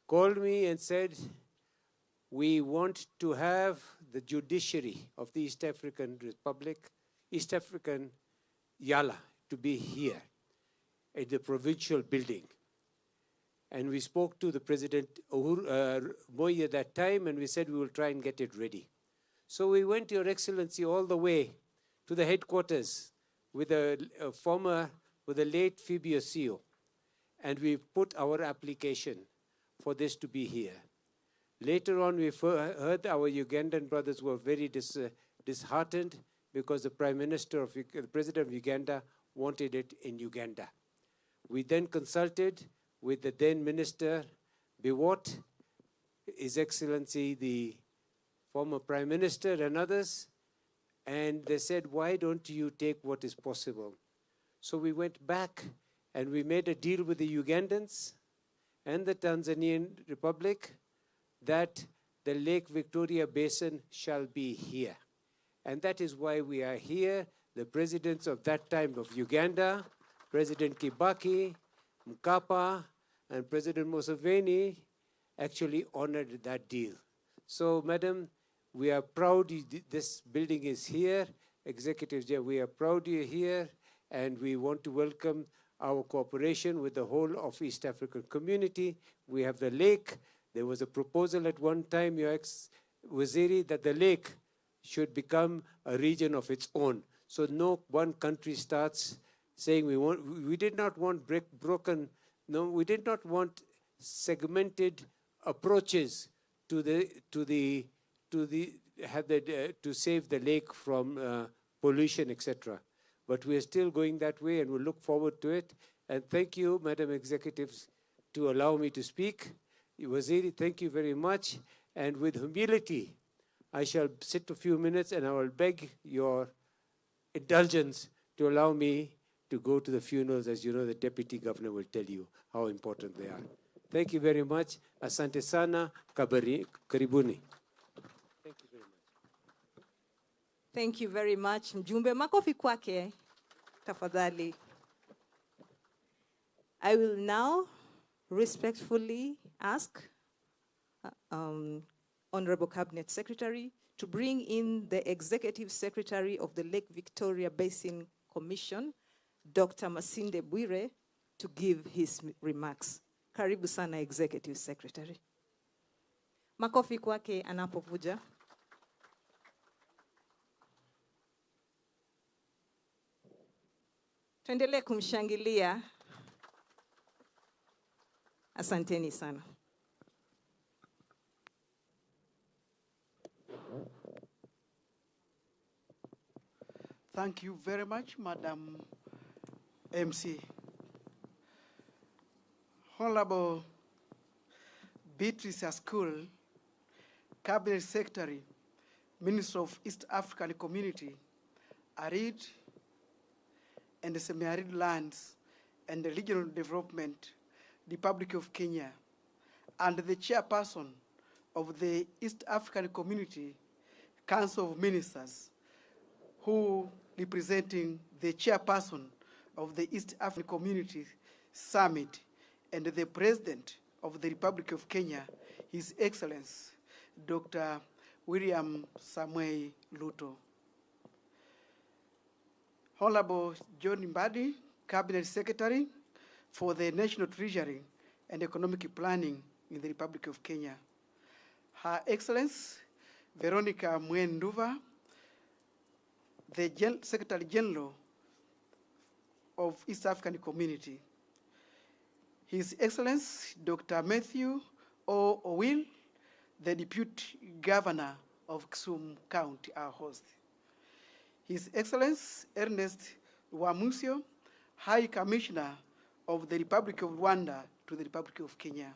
called me and said, we want to have the judiciary of the East African Republic, East African Yala, to be here at the provincial building. And we spoke to the President Moi at that time, and we said we will try and get it ready. So we went, Your Excellency, all the way to the headquarters with the late Phoebe Osio, and we put our application for this to be here. Later on, we heard our Ugandan brothers were very disheartened because the the President of Uganda wanted it in Uganda. We then consulted with the then Minister Biwott, His Excellency the former Prime Minister and others, and they said, why don't you take what is possible? So we went back and we made a deal with the Ugandans and the Tanzanian Republic that the Lake Victoria Basin shall be here. And that is why we are here. The presidents of that time of Uganda, President Kibaki, Mkapa, and President Museveni actually honored that deal. So, Madam, we are proud this building is here. Executives, we are proud you're here, and we want to welcome our cooperation with the whole of East African community. We have the lake. There was a proposal at one time, Your Ex-Waziri, that the lake should become a region of its own. So no one country starts saying we did not want we did not want segmented approaches to save the lake from pollution, etc. But we are still going that way, and we'll look forward to it. And thank you, Madam Executives, to allow me to speak. Waziri, thank you very much. And with humility, I shall sit a few minutes, and I will beg your indulgence to allow me to go to the funerals. As you know, the Deputy Governor will tell you how important they are. Thank you very much. Asante sana. Karibuni. Thank you very much. Thank you very much, Mjumbe. Makofi kwake, tafadhali. I will now respectfully ask Honorable Cabinet Secretary to bring in the Executive Secretary of the Lake Victoria Basin Commission, Dr. Masinde Bwire, to give his remarks. Karibu sana, Executive Secretary. Makofi kwake anapokuja. Tuendelee kumshangilia. Asanteni sana. Thank you very much, Madam MC. Honorable Beatrice Askul, Cabinet Secretary, Minister of East African Community, Arid and the Semi-Arid Lands and the Regional Development, Republic of Kenya, and the Chairperson of the East African Community Council of Ministers, who representing the Chairperson of the East African Community Summit, and the President of the Republic of Kenya, His Excellency, Dr. William Samuel Ruto. Honorable John Mbadi, Cabinet Secretary for the National Treasury and Economic Planning in the Republic of Kenya. Her Excellency, Veronica Mwenduva, the Secretary General of East African Community. His Excellency, Dr. Matthew O. Owil, the Deputy Governor of Kisumu County, our host. His Excellency, Ernest Wamusio, High Commissioner of the Republic of Rwanda to the Republic of Kenya.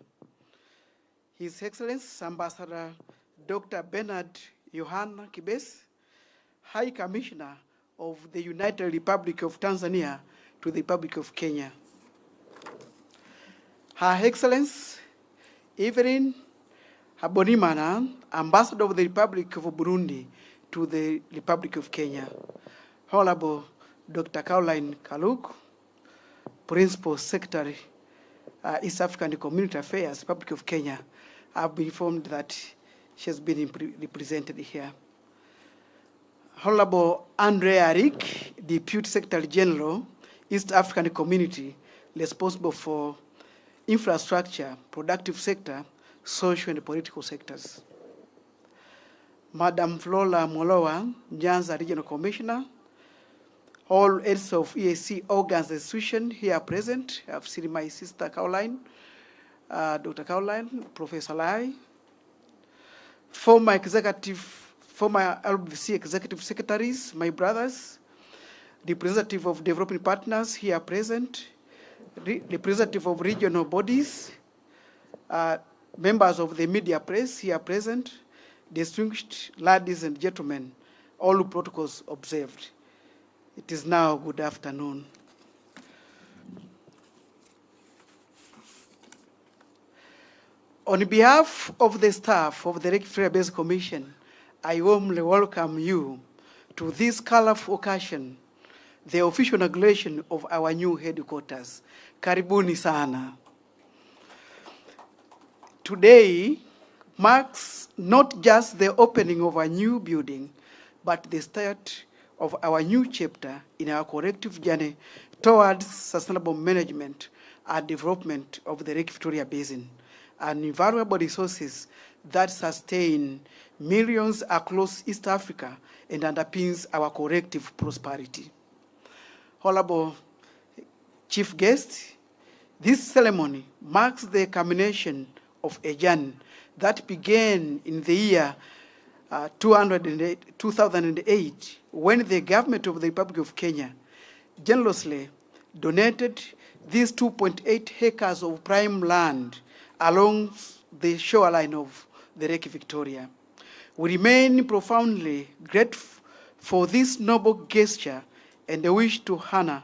His Excellency, Ambassador Dr. Bernard Yohana Kibes, High Commissioner of the United Republic of Tanzania to the Republic of Kenya. Her Excellency, Evelyn Habonimana, Ambassador of the Republic of Burundi to the Republic of Kenya. Honorable Dr. Caroline Kaluk, Principal Secretary, East African Community Affairs, Republic of Kenya, I've been informed that she has been represented here. Honorable Andre Arik, Deputy Secretary General, East African Community, responsible for infrastructure, productive sector, social and political sectors. Madam Flora Molowa, Nyanza Regional Commissioner, all heads of EAC organs and institutions here present. I've seen my sister Caroline, Dr. Caroline, Professor Lai, former Lvbc executive secretaries, my brothers, representative of developing partners here present, representative of regional bodies, members of the media press here present, distinguished ladies and gentlemen, all protocols observed. It is now good afternoon. On behalf of the staff of the Lake Victoria Basin Commission, I warmly welcome you to this colorful occasion, the official inauguration of our new headquarters. Karibuni sana. Today marks not just the opening of a new building, but the start of our new chapter in our collective journey towards sustainable management and development of the Lake Victoria Basin, and invaluable resources that sustain millions across East Africa and underpins our collective prosperity. Honorable Chief Guest, this ceremony marks the culmination of a journey that began in the year 2008, when the government of the Republic of Kenya generously donated these 2.8 acres of prime land along the shoreline of the Lake Victoria. We remain profoundly grateful for this noble gesture and wish to honor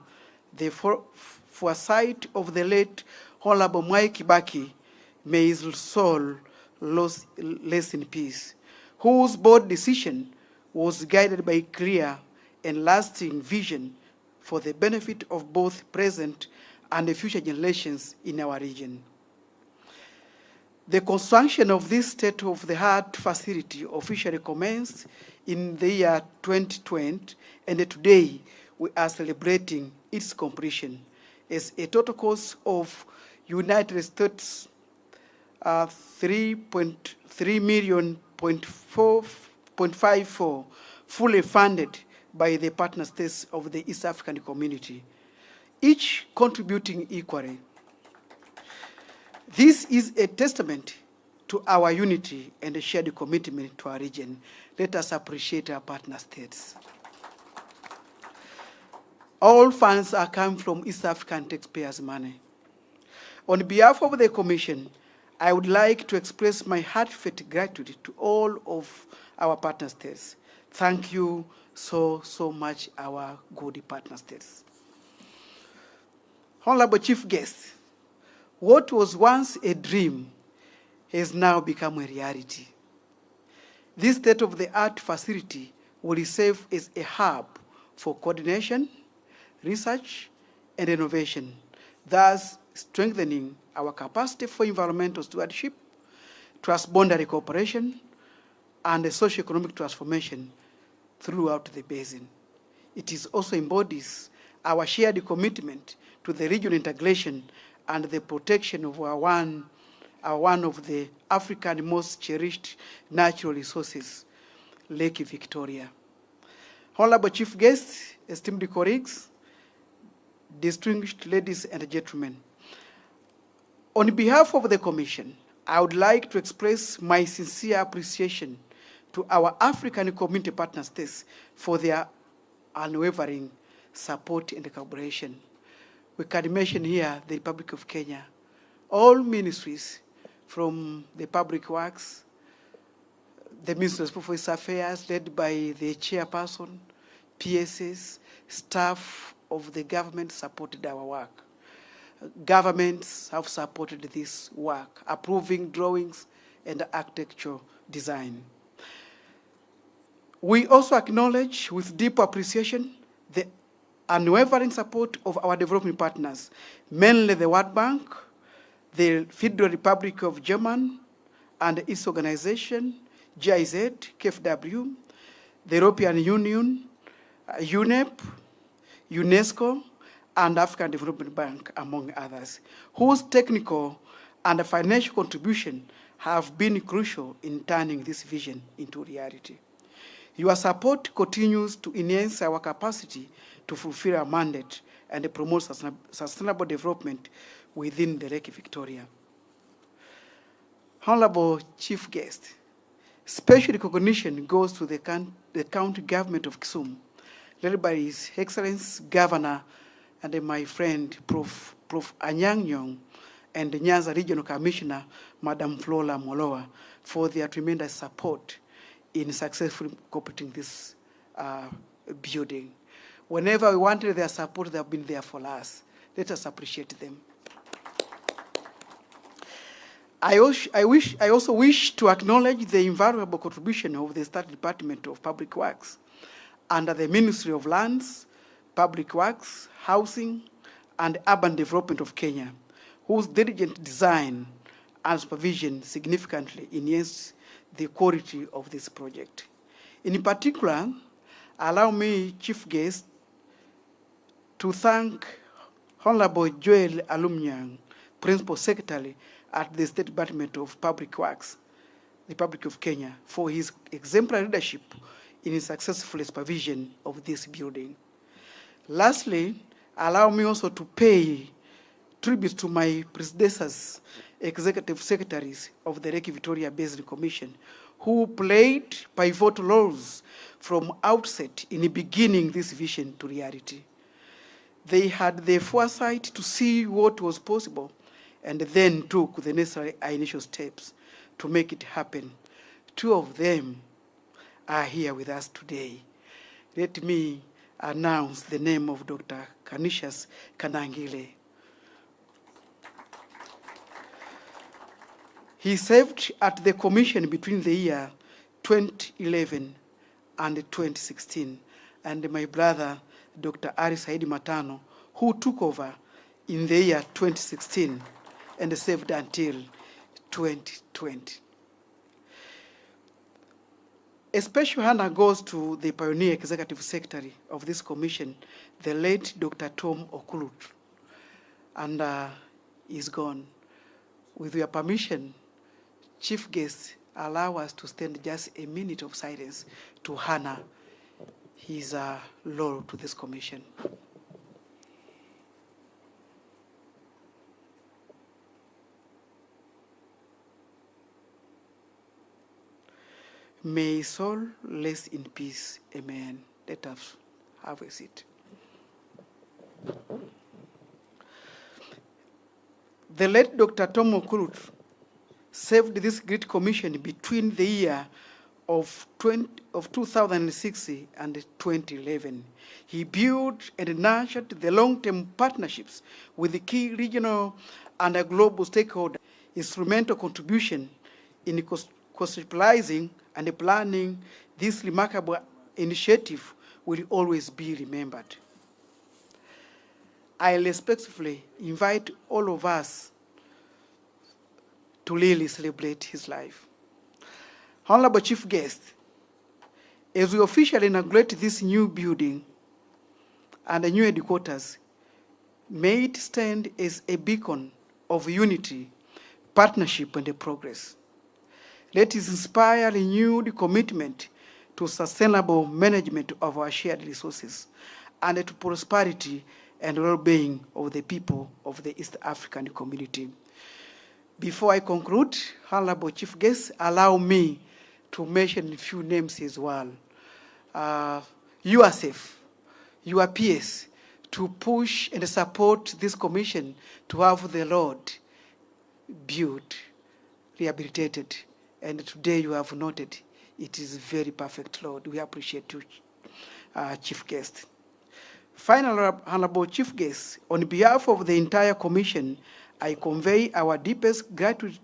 the foresight of the late Honorable Mwai Kibaki, may his soul rest in peace, whose bold decision was guided by clear and lasting vision for the benefit of both present and the future generations in our region. The construction of this state-of-the-art facility officially commenced in the year 2020, and today we are celebrating its completion as a total cost of United States $3.3 million, fully funded by the partner states of the East African community, each contributing equally. This is a testament to our unity and a shared commitment to our region. Let us appreciate our partner states. All funds are coming from East African taxpayers' money. On behalf of the Commission, I would like to express my heartfelt gratitude to all of our partner states. Thank you so much, our good partner states. Honorable Chief Guest, what was once a dream has now become a reality. This state-of-the-art facility will serve as a hub for coordination, research, and innovation, thus strengthening our capacity for environmental stewardship, transboundary cooperation, and socio-economic transformation throughout the basin. It is also embodies our shared commitment to the regional integration and the protection of our one of the African most cherished natural resources, Lake Victoria. Honorable Chief Guests, esteemed colleagues, distinguished ladies and gentlemen, on behalf of the Commission, I would like to express my sincere appreciation to our African community partner states for their unwavering support and collaboration. We can mention here the Republic of Kenya, all ministries from the Public Works, the Ministry of Foreign Affairs led by the chairperson, PSS, staff of the government supported our work. Governments have supported this work, approving drawings and architectural design. We also acknowledge with deep appreciation the unwavering support of our development partners, mainly the World Bank, the Federal Republic of Germany and its organization, GIZ, KfW, the European Union, UNEP, UNESCO, and African Development Bank, among others, whose technical and financial contribution have been crucial in turning this vision into reality. Your support continues to enhance our capacity to fulfill our mandate and promote sustainable development within the Lake Victoria. Honorable Chief Guest, special recognition goes to the county government of Kisumu, led by His Excellency Governor and my friend Prof. Anyang' Nyong'o, and the Nyanza Regional Commissioner, Madam Flora Moloa, for their tremendous support in successfully completing this building. Whenever we wanted their support, they have been there for us. Let us appreciate them. I also wish to acknowledge the invaluable contribution of the State Department of Public Works under the Ministry of Lands, Public Works, Housing, and Urban Development of Kenya, whose diligent design and supervision significantly enhanced the quality of this project. In particular, allow me, Chief Guest, to thank Honorable Joel Alumnyang, Principal Secretary at the State Department of Public Works, Republic of Kenya, for his exemplary leadership in his successful supervision of this building. Lastly, allow me also to pay tribute to my predecessors, executive secretaries of the Lake Victoria Basin Commission, who played pivotal roles from outset in beginning this vision to reality. They had the foresight to see what was possible and then took the necessary initial steps to make it happen. Two of them are here with us today. Let me announce the name of Dr. Canisius Kanangile. He served at the commission between the year 2011 and 2016, and my brother, Dr. Ari Saidi Matano, who took over in the year 2016 and served until 2020. A special honor goes to the pioneer executive secretary of this commission, the late Dr. Tom Okulut, and is gone. With your permission, Chief Guest, allow us to stand just a minute of silence to honor his role to this commission. May his soul rest in peace. Amen. Let us have a seat. The late Dr. Tom Okulut served this great commission between the year of 2006 and 2011. He built and nurtured the long-term partnerships with the key regional and global stakeholders. Instrumental contribution in conceptualizing and planning this remarkable initiative will always be remembered. I respectfully invite all of us to really celebrate his life. Honorable Chief Guest, as we officially inaugurate this new building and the new headquarters, may it stand as a beacon of unity, partnership, and progress. Let it inspire renewed commitment to sustainable management of our shared resources and to prosperity and well-being of the people of the East African community. Before I conclude, Honorable Chief Guest, allow me to mention a few names as well. Yourself, your peers, to push and support this commission to have the road built, rehabilitated, and today you have noted it is a very perfect road. We appreciate you, Chief Guest. Finally, Honorable Chief Guest, on behalf of the entire commission, I convey our deepest gratitude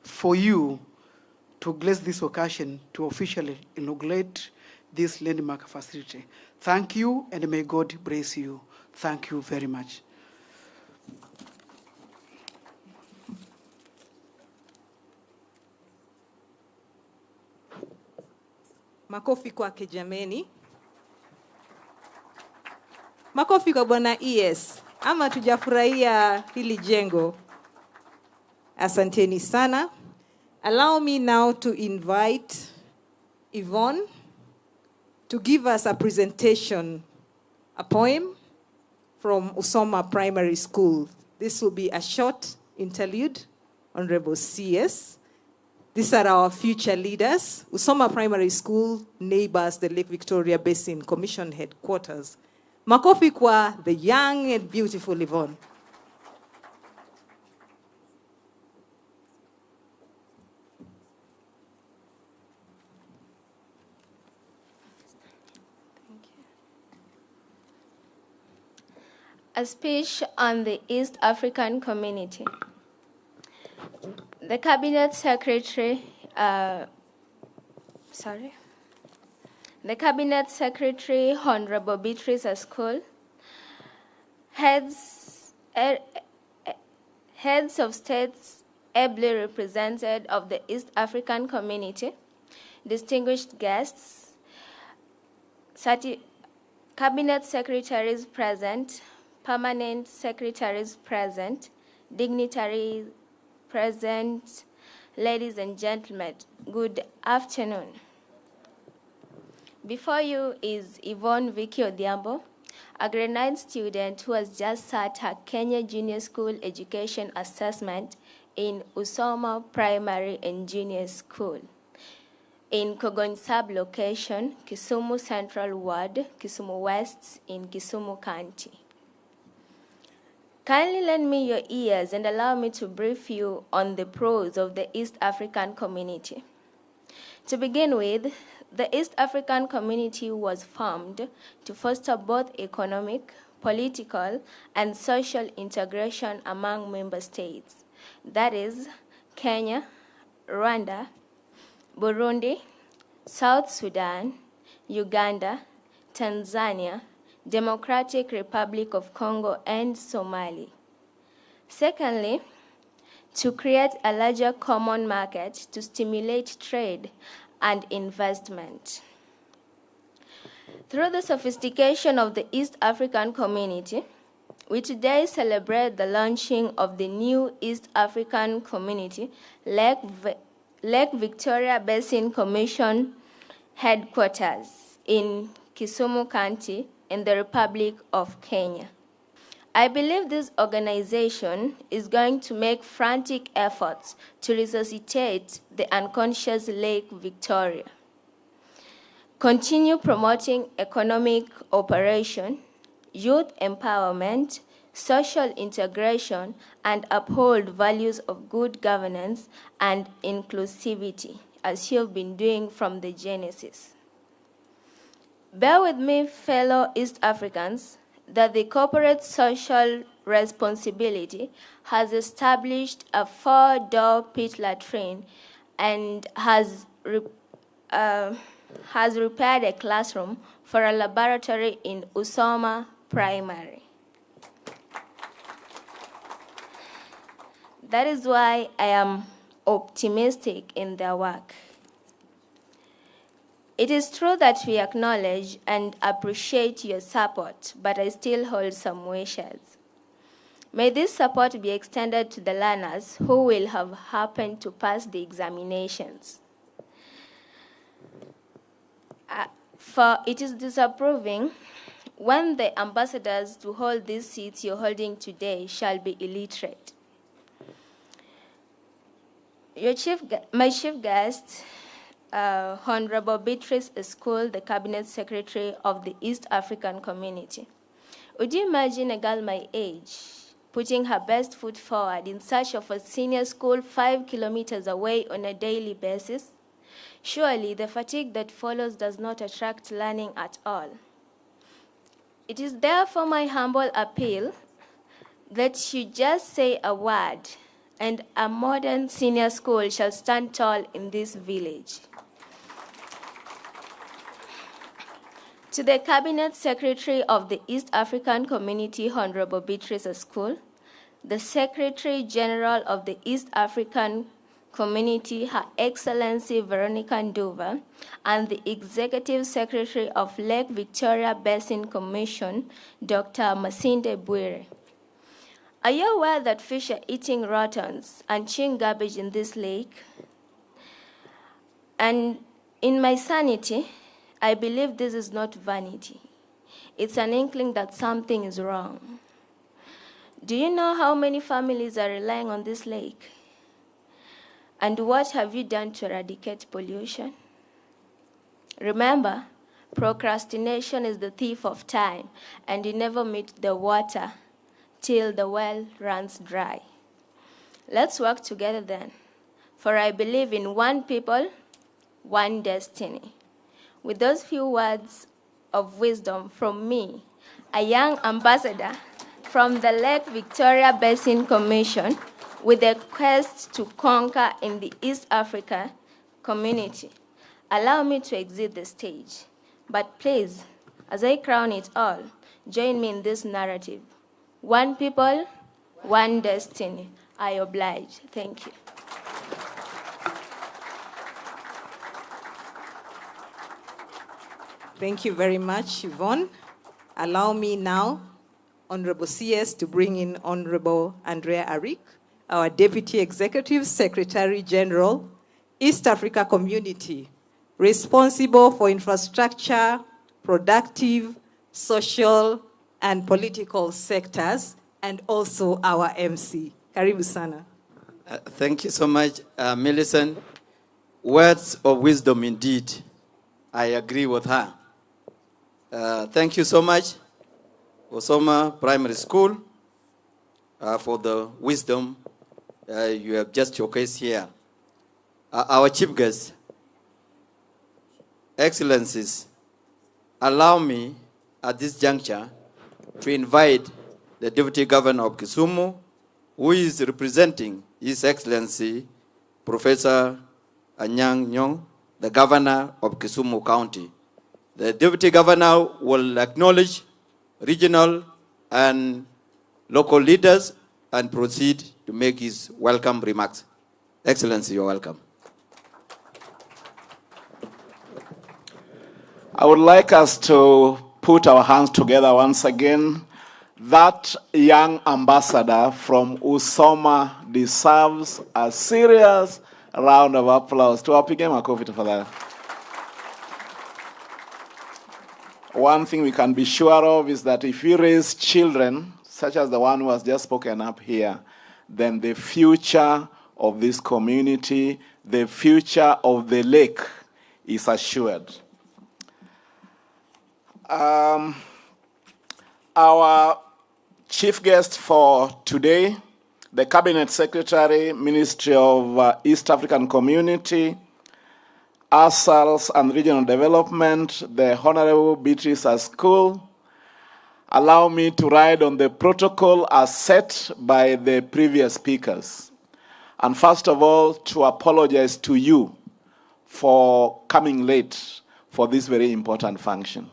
for you to grace this occasion to officially inaugurate this landmark facility. Thank you, and may God bless you. Thank you very much. Makofi kwake jameni. Makofi kwa Bwana ES. Ama tujafurahia hili jengo. Asanteni sana. Allow me now to invite Yvonne to give us a presentation, a poem from Usoma Primary School. This will be a short interlude, Honorable CS. These are our future leaders. Usoma Primary School neighbors the Lake Victoria Basin Commission headquarters. Makofi kwa the young and beautiful Yvonne. A speech on the East African community. The Cabinet Secretary, Honorable Beatrice Askol, heads of states ably represented of the East African community, distinguished guests, Cabinet secretaries present, permanent secretaries present, dignitaries present, ladies and gentlemen, good afternoon. Before you is Yvonne Vicky Odhiambo, a grade 9 student who has just sat her Kenya Junior School Education Assessment in Usoma Primary and Junior School in Kogony Sub-location, Kisumu Central Ward, Kisumu West in Kisumu County. Kindly lend me your ears and allow me to brief you on the pros of the East African community. To begin with, the East African community was formed to foster both economic, political, and social integration among member states. That is, Kenya, Rwanda, Burundi, South Sudan, Uganda, Tanzania, Democratic Republic of Congo, and Somalia. Secondly, to create a larger common market to stimulate trade and investment. Through the sophistication of the East African community, we today celebrate the launching of the new East African Community, Lake Victoria Basin Commission headquarters in Kisumu County in the Republic of Kenya. I believe this organization is going to make frantic efforts to resuscitate the unconscious Lake Victoria, continue promoting economic operation, youth empowerment, social integration, and uphold values of good governance and inclusivity, as you've been doing from the genesis. Bear with me, fellow East Africans, that the corporate social responsibility has established a 4-door pit latrine and has repaired a classroom for a laboratory in Usoma Primary. That is why I am optimistic in their work. It is true that we acknowledge and appreciate your support, but I still hold some wishes. May this support be extended to the learners who will have happened to pass the examinations. For it is disapproving when the ambassadors to hold these seats you're holding today shall be illiterate. My chief guest, Honorable Beatrice Askol, the Cabinet Secretary of the East African Community. Would you imagine a girl my age putting her best foot forward in search of a senior school 5 kilometers away on a daily basis? Surely the fatigue that follows does not attract learning at all. It is therefore my humble appeal that you just say a word and a modern senior school shall stand tall in this village. To the Cabinet Secretary of the East African Community, Honorable Beatrice Askol, the Secretary General of the East African Community, Her Excellency Veronica Nduva, and the Executive Secretary of Lake Victoria Basin Commission, Dr. Masinde Bwire. Are you aware that fish are eating rottens and chewing garbage in this lake? And in my sanity, I believe this is not vanity. It's an inkling that something is wrong. Do you know how many families are relying on this lake? And what have you done to eradicate pollution? Remember, procrastination is the thief of time, and you never meet the water till the well runs dry. Let's work together then, for I believe in one people, one destiny. With those few words of wisdom from me, a young ambassador from the Lake Victoria Basin Commission, with a quest to conquer in the East Africa community, allow me to exit the stage. But please, as I crown it all, join me in this narrative. One people, one destiny. I oblige. Thank you. Thank you very much, Yvonne. Allow me now, Honorable CS, to bring in Honorable Andrea Arik, our Deputy Executive Secretary General, East Africa Community, responsible for infrastructure, productive, social, and political sectors, and also our MC. Karibu sana. Thank you so much, Millicent. Words of wisdom indeed. I agree with her. Thank you so much, Osoma Primary School, for the wisdom you have just showcased here. Our chief guest, Excellencies, allow me at this juncture to invite the Deputy Governor of Kisumu, who is representing His Excellency Professor Anyang' Nyong'o, the Governor of Kisumu County. The Deputy Governor will acknowledge regional and local leaders and proceed to make his welcome remarks. Excellency, you're welcome. I would like us to put our hands together once again. That young ambassador from Usoma deserves a serious round of applause. Tuwapige makofi tafadhali. One thing we can be sure of is that if we raise children, such as the one who has just spoken up here, then the future of this community, the future of the lake is assured. Our chief guest for today, the Cabinet Secretary, Ministry of East African Community, ASALS and Regional Development, the Honorable Beatrice Askul. Allow me to ride on the protocol as set by the previous speakers. And first of all, to apologize to you for coming late for this very important function.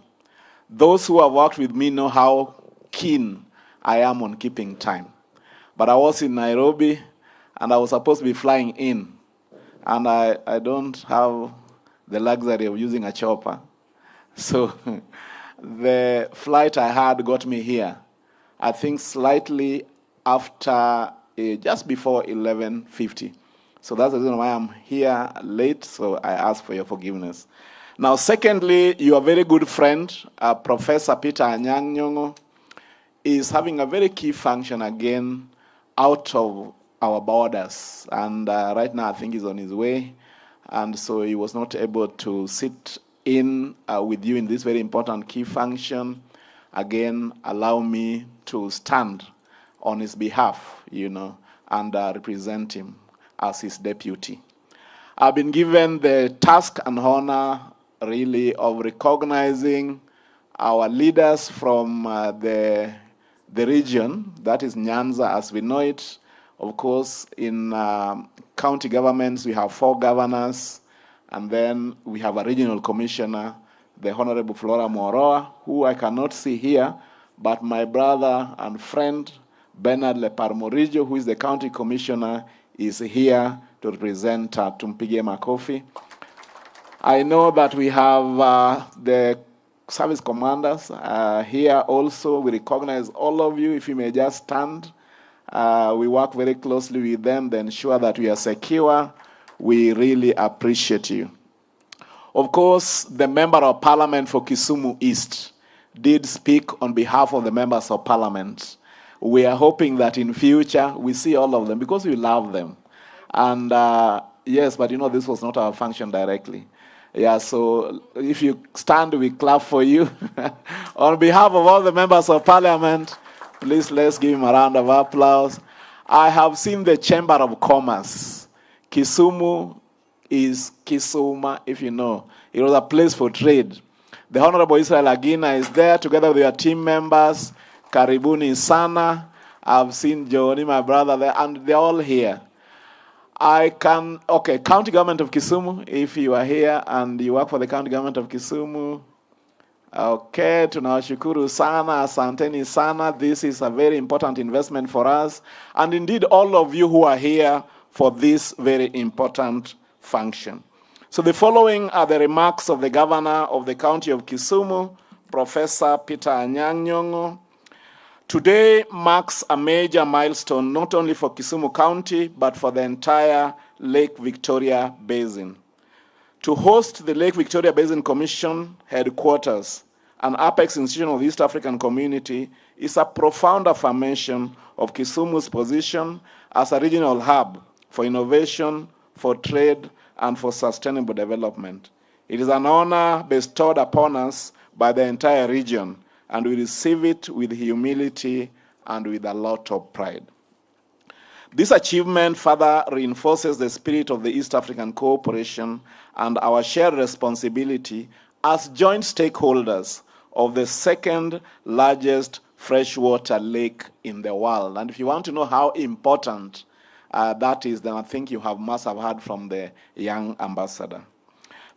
Those who have worked with me know how keen I am on keeping time. But I was in Nairobi, and I was supposed to be flying in. And I don't have the luxury of using a chopper. So the flight I had got me here, I think slightly after, just before 11:50. So that's the reason why I'm here late, so I ask for your forgiveness. Now, secondly, your very good friend, Professor Peter Anyang' Nyong'o, is having a very key function again out of our borders. And right now, I think he's on his way. And so he was not able to sit in with you in this very important key function. Again, allow me to stand on his behalf, and represent him as his deputy. I've been given the task and honor, really, of recognizing our leaders from the region, that is Nyanza as we know it. Of course, in county governments, we have 4 governors, and then we have a regional commissioner, the Honorable Flora Moroa, who I cannot see here, but my brother and friend, Bernard Leparmorijo, who is the county commissioner, is here to represent Tumpigie Makofi. I know that we have the service commanders here also. We recognize all of you. If you may just stand. We work very closely with them to ensure that we are secure. We really appreciate you. Of course, the Member of Parliament for Kisumu East did speak on behalf of the members of Parliament. We are hoping that in future we see all of them because we love them. And yes, but this was not our function directly. Yeah, so if you stand, we clap for you. On behalf of all the members of Parliament, please let's give him a round of applause. I have seen the Chamber of Commerce. Kisumu is Kisuma, if you know. It was a place for trade. The Honorable Israel Agina is there together with your team members. Karibuni Sana. I've seen Johnny, my brother, there, and they're all here. County Government of Kisumu, if you are here and you work for the County Government of Kisumu, okay, tunawashukuru sana, asanteni sana. This is a very important investment for us. And indeed, all of you who are here for this very important function. So the following are the remarks of the Governor of the County of Kisumu, Professor Peter Anyang' Nyong'o. Today marks a major milestone not only for Kisumu County, but for the entire Lake Victoria Basin. To host the Lake Victoria Basin Commission headquarters, an apex institution of the East African community, is a profound affirmation of Kisumu's position as a regional hub for innovation, for trade, and for sustainable development. It is an honor bestowed upon us by the entire region, and we receive it with humility and with a lot of pride. This achievement further reinforces the spirit of the East African cooperation and our shared responsibility as joint stakeholders of the second largest freshwater lake in the world. And if you want to know how important that is, then I think you must have heard from the young ambassador.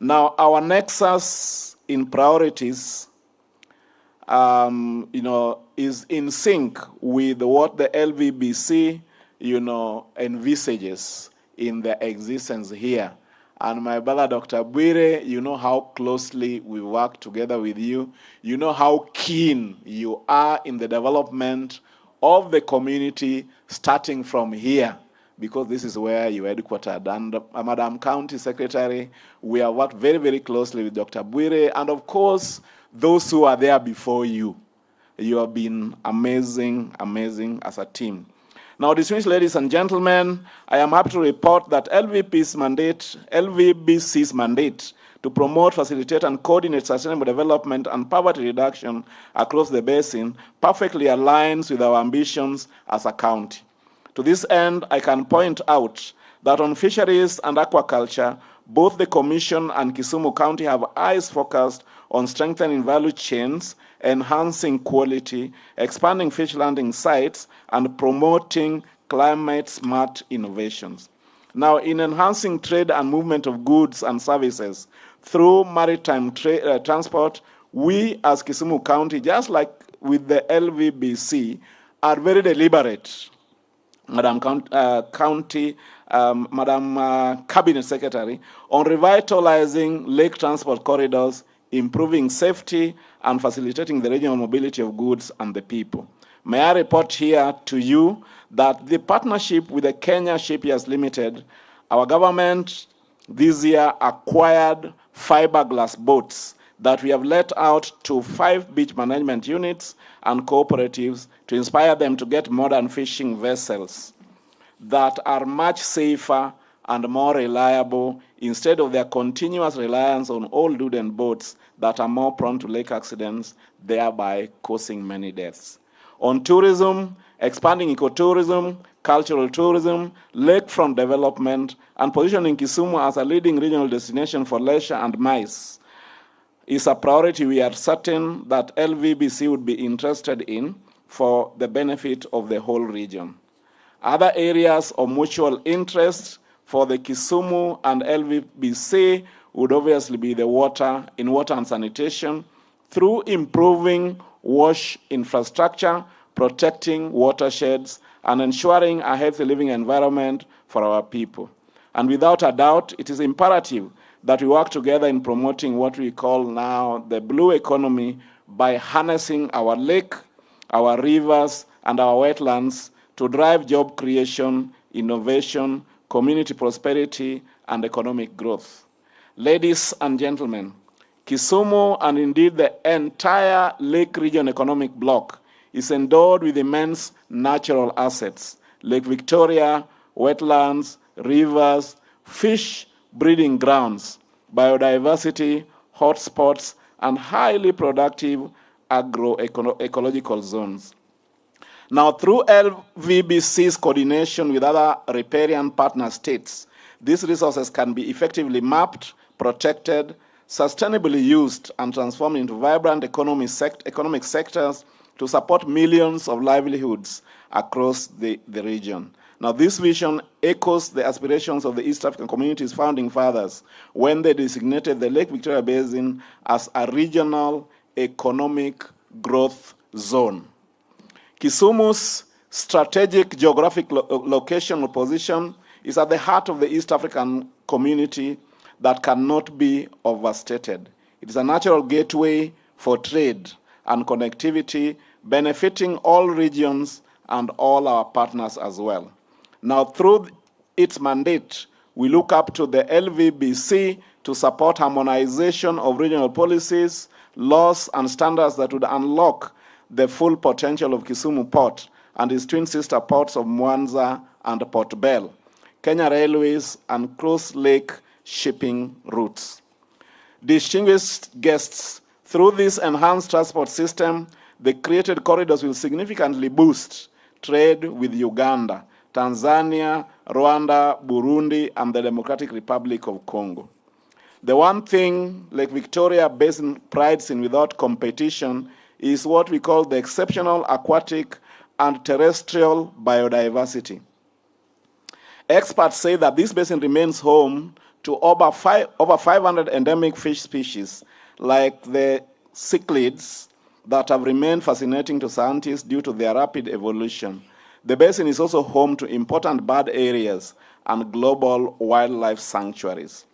Now, our nexus in priorities is in sync with what the Lvbc, envisages in the existence here. And my brother, Dr. Bwire, you know how closely we work together with you. You know how keen you are in the development of the community starting from here, because this is where you are headquartered. And Madam County Secretary, we have worked very, very closely with Dr. Bwire, and of course, those who are there before you. You have been amazing, amazing as a team. Now, distinguished ladies and gentlemen, I am happy to report that Lvbc's mandate to promote, facilitate, and coordinate sustainable development and poverty reduction across the basin perfectly aligns with our ambitions as a county. To this end, I can point out that on fisheries and aquaculture, both the Commission and Kisumu County have eyes focused on strengthening value chains, enhancing quality, expanding fish landing sites, and promoting climate-smart innovations. Now, in enhancing trade and movement of goods and services through maritime transport, we as Kisumu County, just like with the Lvbc, are very deliberate. Madam Cabinet Secretary, on revitalizing lake transport corridors, improving safety, and facilitating the regional mobility of goods and the people. May I report here to you that the partnership with the Kenya Shipyards Limited, our government this year acquired fiberglass boats that we have let out to 5 beach management units and cooperatives to inspire them to get modern fishing vessels that are much safer and more reliable instead of their continuous reliance on old wooden boats that are more prone to lake accidents, thereby causing many deaths. On tourism, expanding ecotourism, cultural tourism, lakefront development, and positioning Kisumu as a leading regional destination for leisure and MICE is a priority we are certain that Lvbc would be interested in for the benefit of the whole region. Other areas of mutual interest for the Kisumu and Lvbc would obviously be the water and sanitation through improving wash infrastructure, protecting watersheds, and ensuring a healthy living environment for our people. And without a doubt, it is imperative that we work together in promoting what we call now the blue economy by harnessing our lake, our rivers, and our wetlands to drive job creation, innovation, community prosperity, and economic growth. Ladies and gentlemen, Kisumu, and indeed the entire Lake Region economic bloc, is endowed with immense natural assets: Lake Victoria, wetlands, rivers, fish breeding grounds, biodiversity, hotspots, and highly productive agroecological zones. Now, through Lvbc's coordination with other riparian partner states, these resources can be effectively mapped, protected, sustainably used, and transformed into vibrant economic sectors to support millions of livelihoods across the region. Now, this vision echoes the aspirations of the East African Community's founding fathers when they designated the Lake Victoria Basin as a regional economic growth zone. Kisumu's strategic geographic locational position is at the heart of the East African Community that cannot be overstated. It is a natural gateway for trade and connectivity, benefiting all regions and all our partners as well. Now, through its mandate, we look up to the Lvbc to support harmonization of regional policies, laws, and standards that would unlock the full potential of Kisumu Port and its twin sister ports of Mwanza and Port Bell, Kenya Railways, and Cross Lake shipping routes. Distinguished guests, through this enhanced transport system, the created corridors will significantly boost trade with Uganda, Tanzania, Rwanda, Burundi, and the Democratic Republic of Congo. The one thing Lake Victoria Basin prides in without competition is what we call the exceptional aquatic and terrestrial biodiversity. Experts say that this basin remains home to over 500 endemic fish species, like the cichlids, that have remained fascinating to scientists due to their rapid evolution. The basin is also home to important bird areas and global wildlife sanctuaries.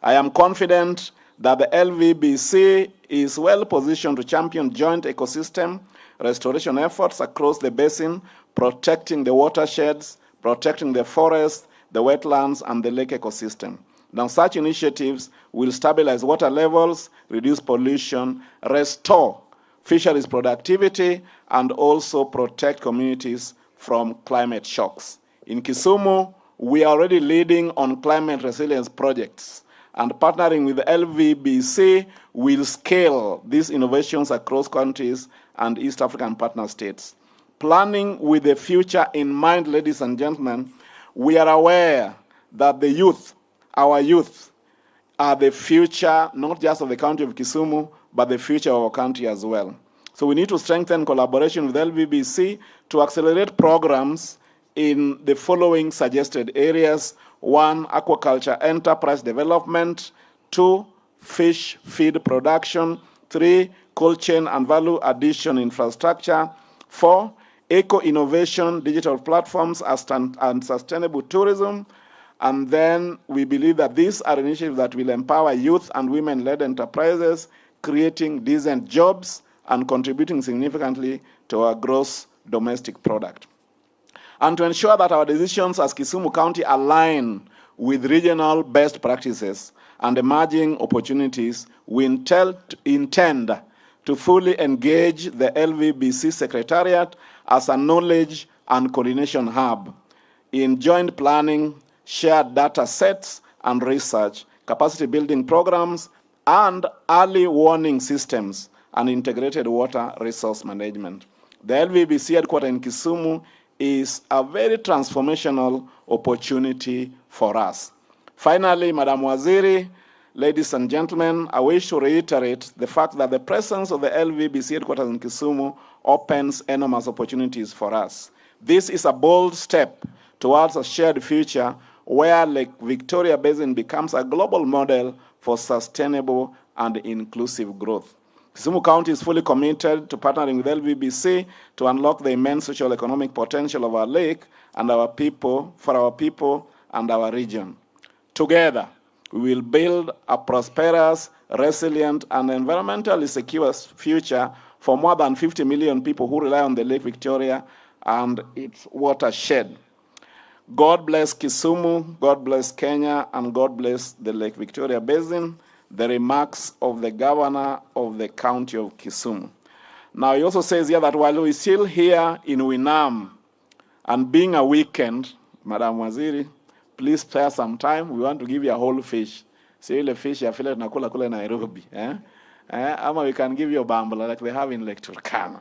I am confident that the Lvbc is well positioned to champion joint ecosystem restoration efforts across the basin, protecting the watersheds, protecting the forests, the wetlands, and the lake ecosystem. Now, such initiatives will stabilize water levels, reduce pollution, restore fisheries productivity, and also protect communities from climate shocks. In Kisumu, we are already leading on climate resilience projects, and partnering with the Lvbc will scale these innovations across countries and East African partner states. Planning with the future in mind, ladies and gentlemen, we are aware that the youth, our youth, are the future, not just of the county of Kisumu, but the future of our country as well. So we need to strengthen collaboration with Lvbc to accelerate programs in the following suggested areas: 1, aquaculture enterprise development; 2, fish feed production; 3, cold chain and value addition infrastructure; 4, eco-innovation, digital platforms, and sustainable tourism. And then we believe that these are initiatives that will empower youth and women-led enterprises, creating decent jobs and contributing significantly to our gross domestic product. And to ensure that our decisions as Kisumu County align with regional best practices and emerging opportunities, we intend to fully engage the Lvbc Secretariat as a knowledge and coordination hub in joint planning, shared data sets and research, capacity building programs, and early warning systems and integrated water resource management. The Lvbc headquarters in Kisumu is a very transformational opportunity for us. Finally, Madam Waziri, ladies and gentlemen, I wish to reiterate the fact that the presence of the Lvbc headquarters in Kisumu opens enormous opportunities for us. This is a bold step towards a shared future where Lake Victoria Basin becomes a global model for sustainable and inclusive growth. Kisumu County is fully committed to partnering with Lvbc to unlock the immense social economic potential of our lake and our people, for our people and our region. Together, we will build a prosperous, resilient, and environmentally secure future for more than 50 million people who rely on the Lake Victoria and its watershed. God bless Kisumu, God bless Kenya, and God bless the Lake Victoria Basin. The remarks of the governor of the county of Kisumu. Now, he also says here that while we're still here in Winam, and being a weekend, Madam Waziri, please spare some time. We want to give you a whole fish. So ile fish ya file tunakula kule Nairobi. Ama we can give you a bambala like they have in Lake Turkana.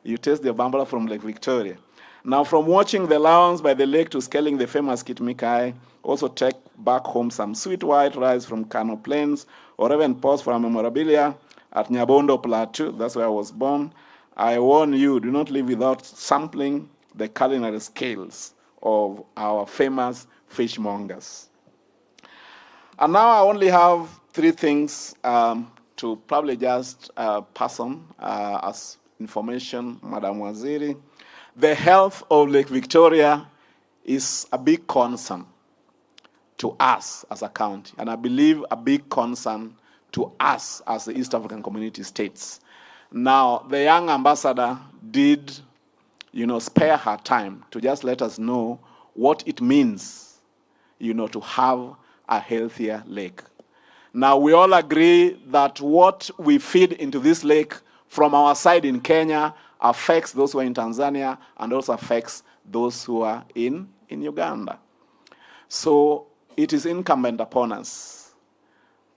You taste the bambala from Lake Victoria. Now, from watching the lions by the lake to scaling the famous Kitmikai, also take back home some sweet white rice from Kano Plains, or even pause for a memorabilia at Nyabondo Plateau. That's where I was born. I warn you, do not live without sampling the culinary skills of our famous fishmongers. And now I only have three things to probably just pass on as information, Madam Waziri. The health of Lake Victoria is a big concern to us as a county, and I believe a big concern to us as the East African Community States. Now, the young ambassador did, spare her time to just let us know what it means, to have a healthier lake. Now, we all agree that what we feed into this lake from our side in Kenya affects those who are in Tanzania and also affects those who are in Uganda. So it is incumbent upon us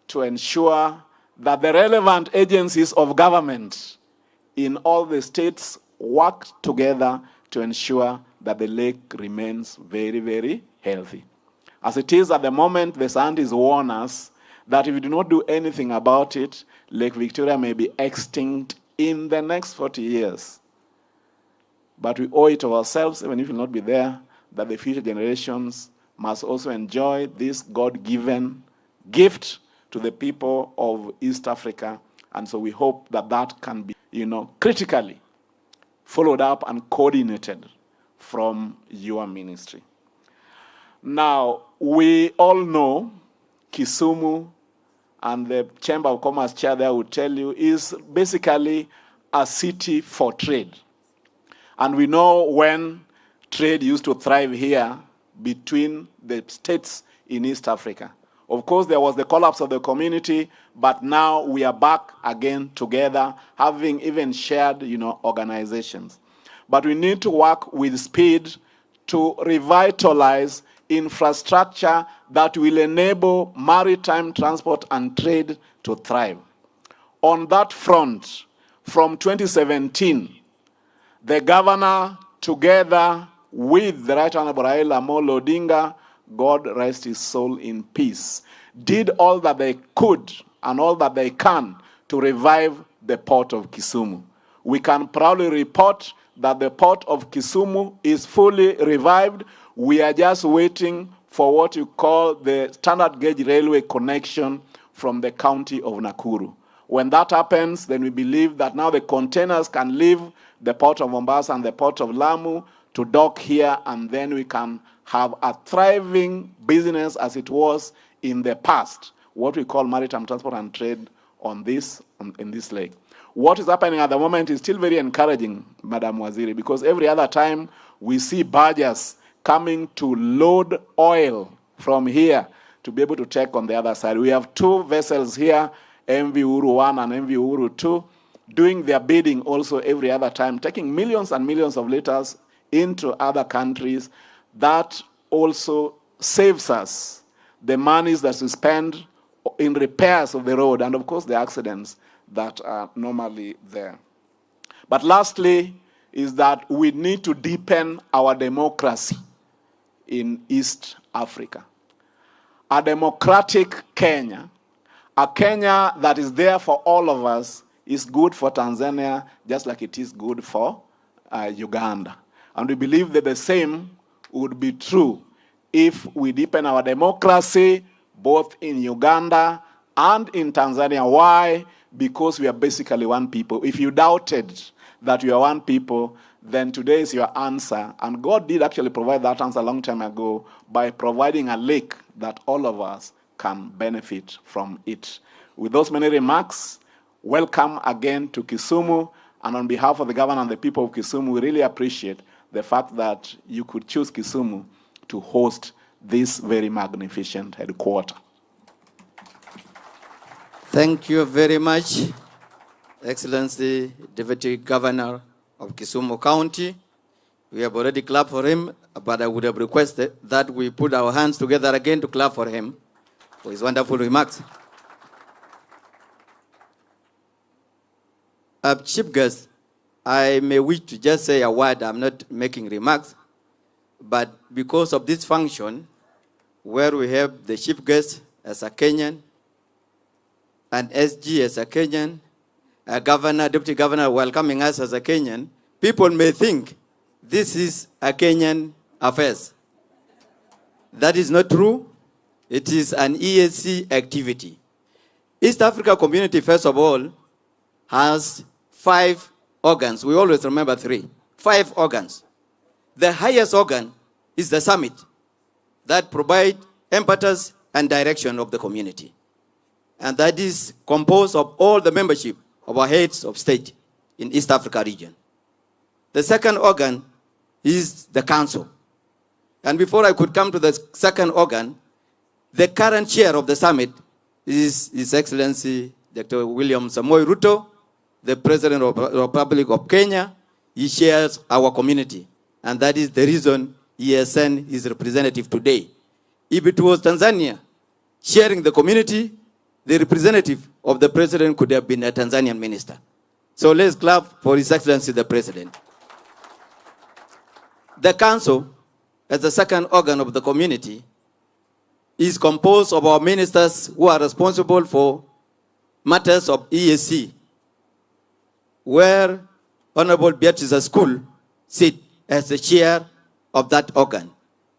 to ensure that the relevant agencies of government in all the states work together to ensure that the lake remains very, very healthy. As it is at the moment, the scientists warn us that if we do not do anything about it, Lake Victoria may be extinct in the next 40 years. But we owe it to ourselves, even if we will not be there, that the future generations must also enjoy this God-given gift to the people of East Africa. And so we hope that that can be, critically followed up and coordinated from your ministry. Now, we all know Kisumu, and the Chamber of Commerce chair there will tell you, is basically a city for trade. And we know when trade used to thrive here between the states in East Africa. Of course, there was the collapse of the community, but now we are back again together, having even shared, organizations. But we need to work with speed to revitalize infrastructure that will enable maritime transport and trade to thrive. On that front, from 2017, the governor, together with the Right Honorable Raila Amolo Odinga, God rest his soul in peace, did all that they could and all that they can to revive the port of Kisumu. We can proudly report that the port of Kisumu is fully revived. We are just waiting for what you call the standard gauge railway connection from the county of Nakuru. When that happens, then we believe that now the containers can leave the port of Mombasa and the port of Lamu to dock here, and then we can have a thriving business as it was in the past, what we call maritime transport and trade in this lake. What is happening at the moment is still very encouraging, Madam Waziri, because every other time we see barges coming to load oil from here to be able to take on the other side. We have two vessels here, MV Uru 1 and MV Uru 2, doing their bidding also every other time, taking millions and millions of liters into other countries. That also saves us the monies that we spend in repairs of the road and, of course, the accidents that are normally there. But lastly is that we need to deepen our democracy in East Africa. A democratic Kenya, a Kenya that is there for all of us, is good for Tanzania just like it is good for Uganda. And we believe that the same would be true if we deepen our democracy both in Uganda and in Tanzania. Why? Because we are basically one people. If you doubted that we are one people, then today is your answer. And God did actually provide that answer a long time ago by providing a lake that all of us can benefit from it. With those many remarks, welcome again to Kisumu. And on behalf of the governor and the people of Kisumu, we really appreciate the fact that you could choose Kisumu to host this very magnificent headquarters. Thank you very much, Excellency Deputy Governor of Kisumu County. We have already clapped for him, but I would have requested that we put our hands together again to clap for him for his wonderful remarks. Chief guest, I may wish to just say a word. I'm not making remarks, but because of this function, where we have the chief guest as a Kenyan, and SG as a Kenyan, a governor, deputy governor welcoming us as a Kenyan, people may think this is a Kenyan affairs. That is not true. It is an EAC activity. East Africa Community, first of all, has 5 organs. We always remember 3. 5 organs. The highest organ is the summit that provide impetus and direction of the community. And that is composed of all the membership of our heads of state in East Africa region. The second organ is the council. And before I could come to the second organ, the current chair of the summit is His Excellency Dr. William Samoei Ruto, the President of the Republic of Kenya. He shares our community. And that is the reason he has sent his representative today. If it was Tanzania sharing the community, the representative of the president could have been a Tanzanian minister. So let's clap for His Excellency the President. The council, as the second organ of the community, is composed of our ministers who are responsible for matters of EAC, where Honorable Beatrice School sits as the chair of that organ.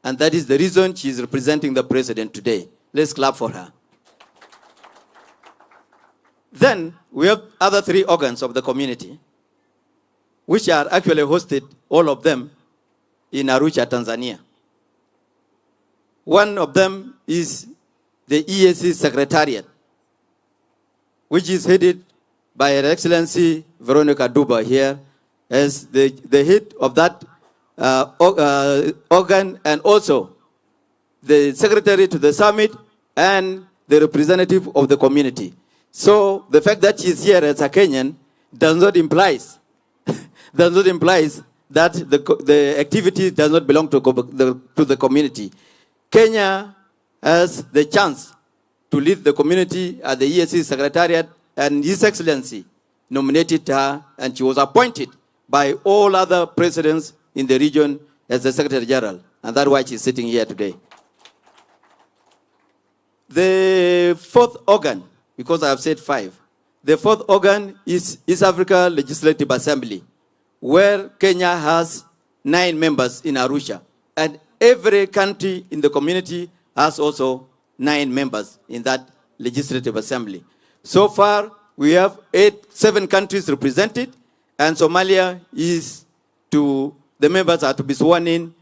And that is the reason she is representing the president today. Let's clap for her. Then we have other 3 organs of the community, which are actually hosted, all of them, in Arusha, Tanzania. One of them is the EAC Secretariat, which is headed by Her Excellency Veronica Duba here as the head of that organ, and also the secretary to the summit and the representative of the community. So the fact that she's here as a Kenyan does not imply that the activity does not belong to the community. Kenya has the chance to lead the community at the EAC Secretariat, and His Excellency nominated her, and she was appointed by all other presidents in the region as the Secretary General, and that's why she's sitting here today. The 4th organ, because I have said 5, the 4th organ is East Africa Legislative Assembly, where Kenya has 9 members in Arusha, and every country in the community has also 9 members in that Legislative Assembly. So far, we have 7 countries represented, and Somalia is the members are to be sworn in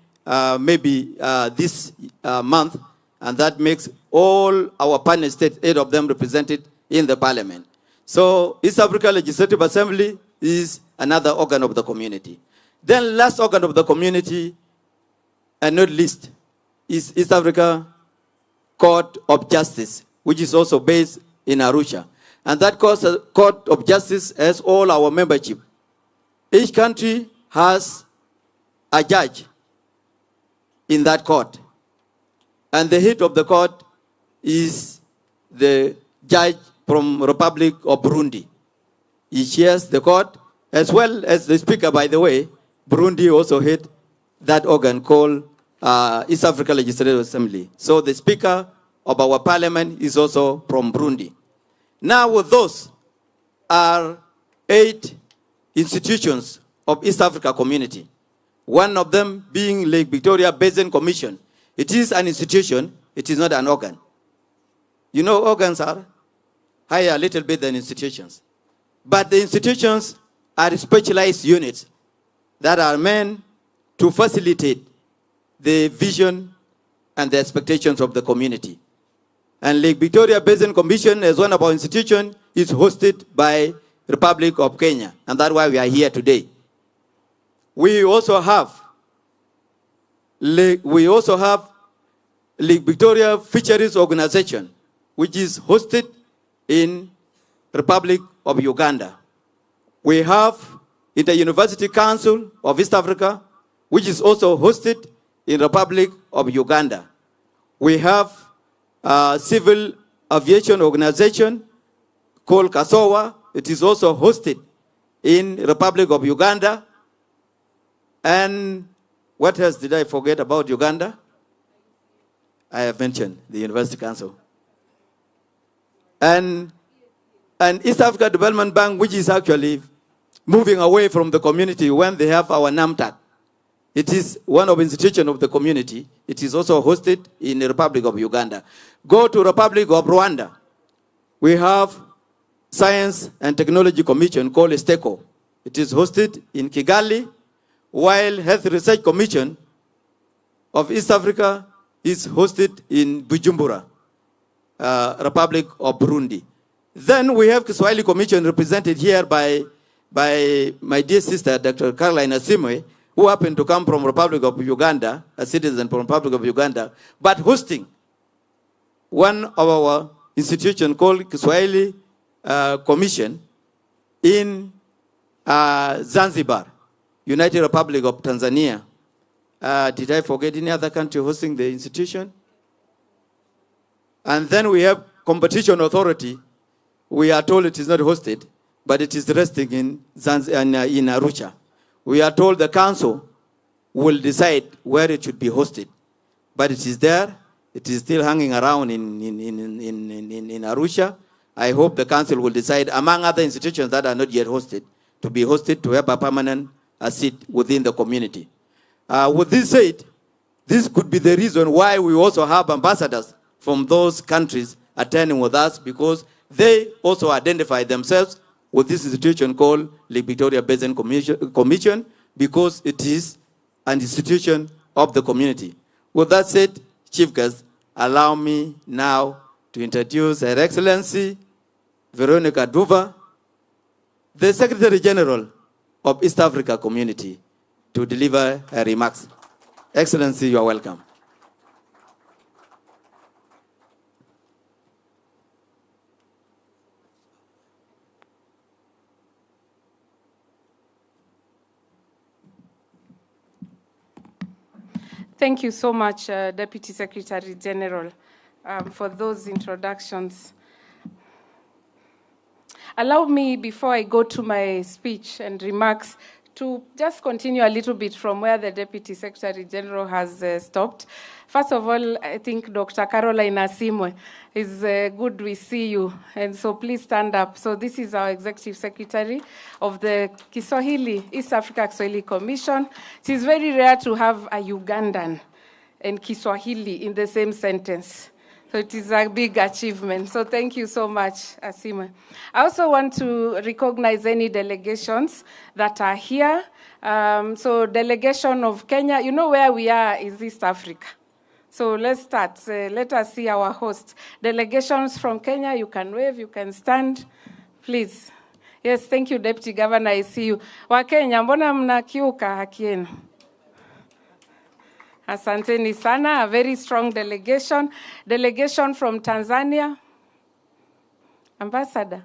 maybe this month, and that makes all our partner states, 8 of them represented in the parliament. So East Africa Legislative Assembly is another organ of the community. Then last organ of the community, and not least, is East Africa Court of Justice, which is also based in Arusha. And that Court of Justice has all our membership. Each country has a judge in that court. And the head of the court is the judge from Republic of Burundi. He chairs the court, as well as the speaker, by the way. Burundi also had that organ called East Africa Legislative Assembly. So the speaker of our parliament is also from Burundi. Now with those are 8 institutions of East Africa Community. One of them being Lake Victoria Basin Commission. It is an institution, it is not an organ. You know organs are? higher a little bit than institutions. But the institutions are specialized units that are meant to facilitate the vision and the expectations of the community. And Lake Victoria Basin Commission, as one of our institutions, is hosted by Republic of Kenya, and that's why we are here today. We also have Lake Victoria Fisheries Organization, which is hosted in Republic of Uganda. We have Inter-University Council of East Africa, which is also hosted in Republic of Uganda. We have a civil aviation organization called Kasowa. It is also hosted in Republic of Uganda. And what else did I forget about Uganda? I have mentioned the University Council. And East Africa Development Bank, which is actually moving away from the community when they have our NAMTAC. It is one of the institutions of the community. It is also hosted in the Republic of Uganda. Go to Republic of Rwanda. We have Science and Technology Commission called STECO. It is hosted in Kigali, while Health Research Commission of East Africa is hosted in Bujumbura, Republic of Burundi. Then we have Kiswahili Commission represented here by my dear sister, Dr. Caroline Asimwe, who happened to come from Republic of Uganda, a citizen from Republic of Uganda, but hosting one of our institutions called Kiswahili Commission in Zanzibar, United Republic of Tanzania. Did I forget any other country hosting the institution? And then we have Competition Authority. We are told it is not hosted, but it is resting in Arusha. We are told the council will decide where it should be hosted. But it is there. It is still hanging around in Arusha. I hope the council will decide, among other institutions that are not yet hosted, to be hosted to have a permanent seat within the community. With this said, this could be the reason why we also have ambassadors from those countries attending with us, because they also identify themselves with this institution called Lake Victoria Basin Commission, because it is an institution of the community. With that said, Chief Guest, allow me now to introduce Her Excellency Veronica Duva, the Secretary General of East Africa Community, to deliver her remarks. Excellency, you are welcome. Thank you so much, Deputy Secretary General, for those introductions. Allow me, before I go to my speech and remarks, to just continue a little bit from where the Deputy Secretary General has stopped. First of all, I think Dr. Caroline Asimwe is good we see you, and so please stand up. So this is our Executive Secretary of the Kiswahili, East Africa Kiswahili Commission. It is very rare to have a Ugandan and Kiswahili in the same sentence. So it is a big achievement. So thank you so much, Asimwe. I also want to recognize any delegations that are here. So delegation of Kenya, you know where we are is East Africa. So let's start. Let us see our host. Delegations from Kenya, you can wave, you can stand, please. Yes, thank you, Deputy Governor, I see you. Wa Kenya, mbona mnakiuka haki yenu? Asanteni sana, a very strong delegation. Delegation from Tanzania. Ambassador.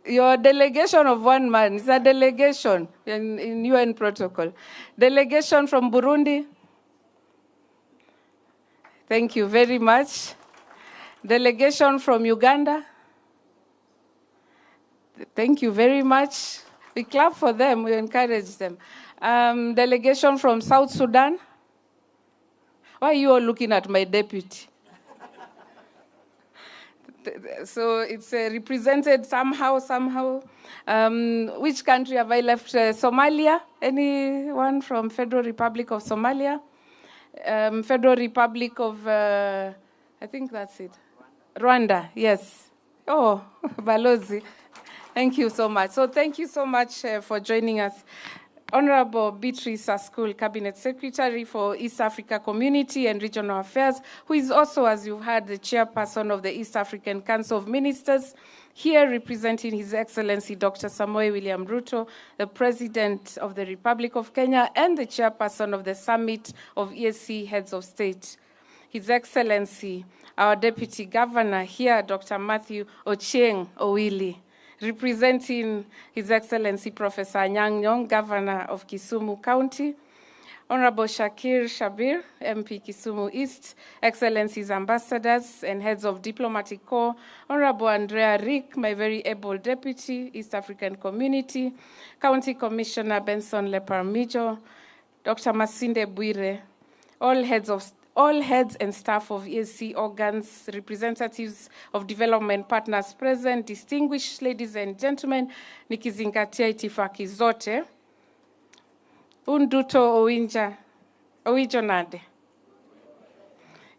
Your delegation of one man is a delegation in UN protocol. Delegation from Burundi. Thank you very much. Delegation from Uganda. Thank you very much. We clap for them, we encourage them. Delegation from South Sudan. Why are you all looking at my deputy? So it's represented somehow. Which country have I left? Somalia? Anyone from Federal Republic of Somalia? Federal Republic of, I think that's it. Rwanda, yes. Oh, Balozi. Thank you so much. So thank you so much for joining us. Honorable Beatrice Askul, Cabinet Secretary for East Africa Community and Regional Affairs, who is also, as you've heard, the chairperson of the East African Council of Ministers, here representing His Excellency Dr. Samoei William Ruto, the President of the Republic of Kenya, and the chairperson of the Summit of EAC Heads of State. His Excellency, our Deputy Governor here, Dr. Matthew Ochieng Owili, representing His Excellency Professor Anyang' Nyong'o, Governor of Kisumu County, Honorable Shakir Shabir, MP Kisumu East, Excellencies Ambassadors and Heads of Diplomatic Corps, Honorable Andrea Rick, my very able Deputy, East African Community, County Commissioner Benson Leparmijo, Dr. Masinde Bwire, all heads and staff of EAC organs, representatives of development partners present, distinguished ladies and gentlemen, nikizingatia itifaki zote. Unduto owijonade.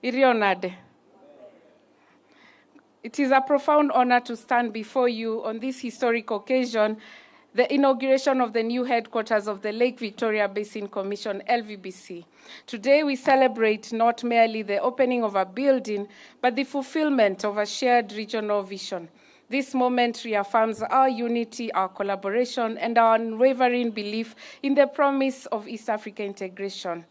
Irionade. It is a profound honor to stand before you on this historic occasion, the inauguration of the new headquarters of the Lake Victoria Basin Commission, Lvbc. Today we celebrate not merely the opening of a building, but the fulfillment of a shared regional vision. This moment reaffirms our unity, our collaboration, and our unwavering belief in the promise of East Africa integration.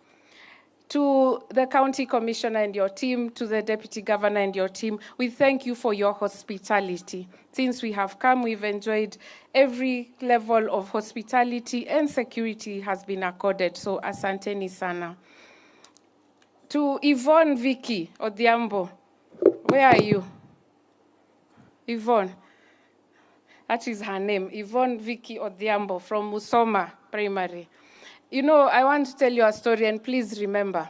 To the County Commissioner and your team, to the Deputy Governor and your team, we thank you for your hospitality. Since we have come, we've enjoyed every level of hospitality and security has been accorded. So asanteni sana. To Yvonne Vicky Odhiambo, where are you? Yvonne, that is her name, Yvonne Vicky Odhiambo from Musoma Primary. You know, I want to tell you a story, and please remember,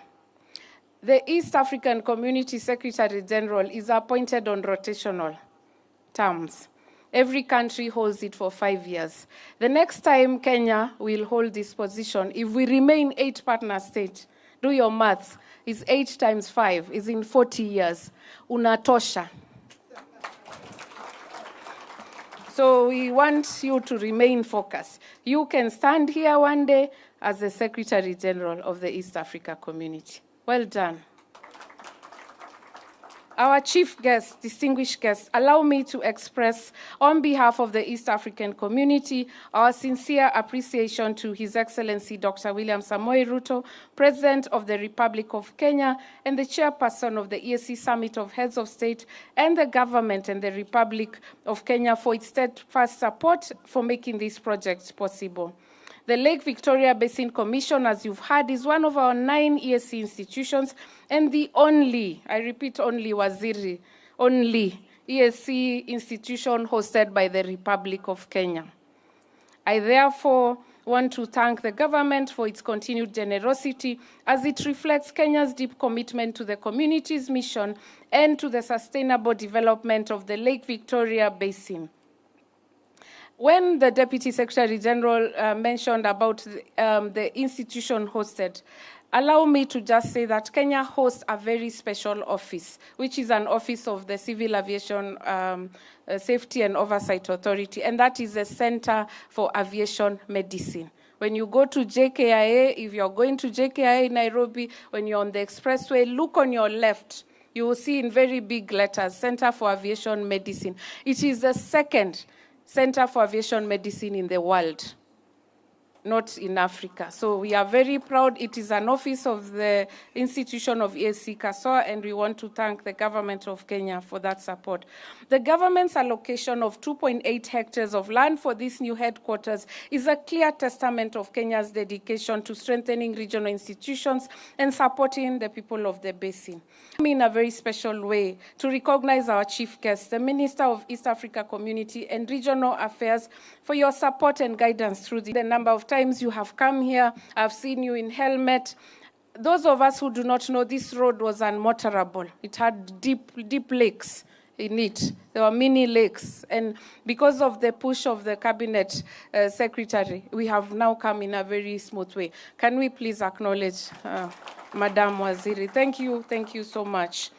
the East African Community Secretary General is appointed on rotational terms. Every country holds it for 5 years. The next time Kenya will hold this position, if we remain 8 partner states, do your maths, is 8 times 5, is in 40 years. Unatosha. So we want you to remain focused. You can stand here one day as the Secretary General of the East Africa Community. Well done. Our chief guest, distinguished guest, allow me to express on behalf of the East African community our sincere appreciation to His Excellency Dr. William Samoei Ruto, President of the Republic of Kenya and the chairperson of the EAC Summit of Heads of State, and the government and the Republic of Kenya for its steadfast support for making this project possible. The Lake Victoria Basin Commission, as you've heard, is one of our 9 EAC institutions and the only, I repeat only, Waziri, only EAC institution hosted by the Republic of Kenya. I therefore want to thank the government for its continued generosity as it reflects Kenya's deep commitment to the community's mission and to the sustainable development of the Lake Victoria Basin. When the Deputy Secretary General mentioned about the institution hosted, allow me to just say that Kenya hosts a very special office, which is an office of the Civil Aviation Safety and Oversight Authority, and that is the Center for Aviation Medicine. When you go to JKIA, if you're going to JKIA in Nairobi, when you're on the expressway, look on your left. You will see in very big letters, Center for Aviation Medicine. It is the second Center for Aviation Medicine in the world, not in Africa. So we are very proud. It is an office of the institution of EAC Kasoa, and we want to thank the government of Kenya for that support. The government's allocation of 2.8 hectares of land for this new headquarters is a clear testament of Kenya's dedication to strengthening regional institutions and supporting the people of the basin. In a very special way, to recognize our chief guest, the Minister of East Africa Community and Regional Affairs, for your support and guidance through the number of times you have come here. I've seen you in helmet. Those of us who do not know, this road was unmotorable. It had deep lakes in it. There were many lakes. And because of the push of the cabinet secretary, we have now come in a very smooth way. Can we please acknowledge Madam Waziri? Thank you so much.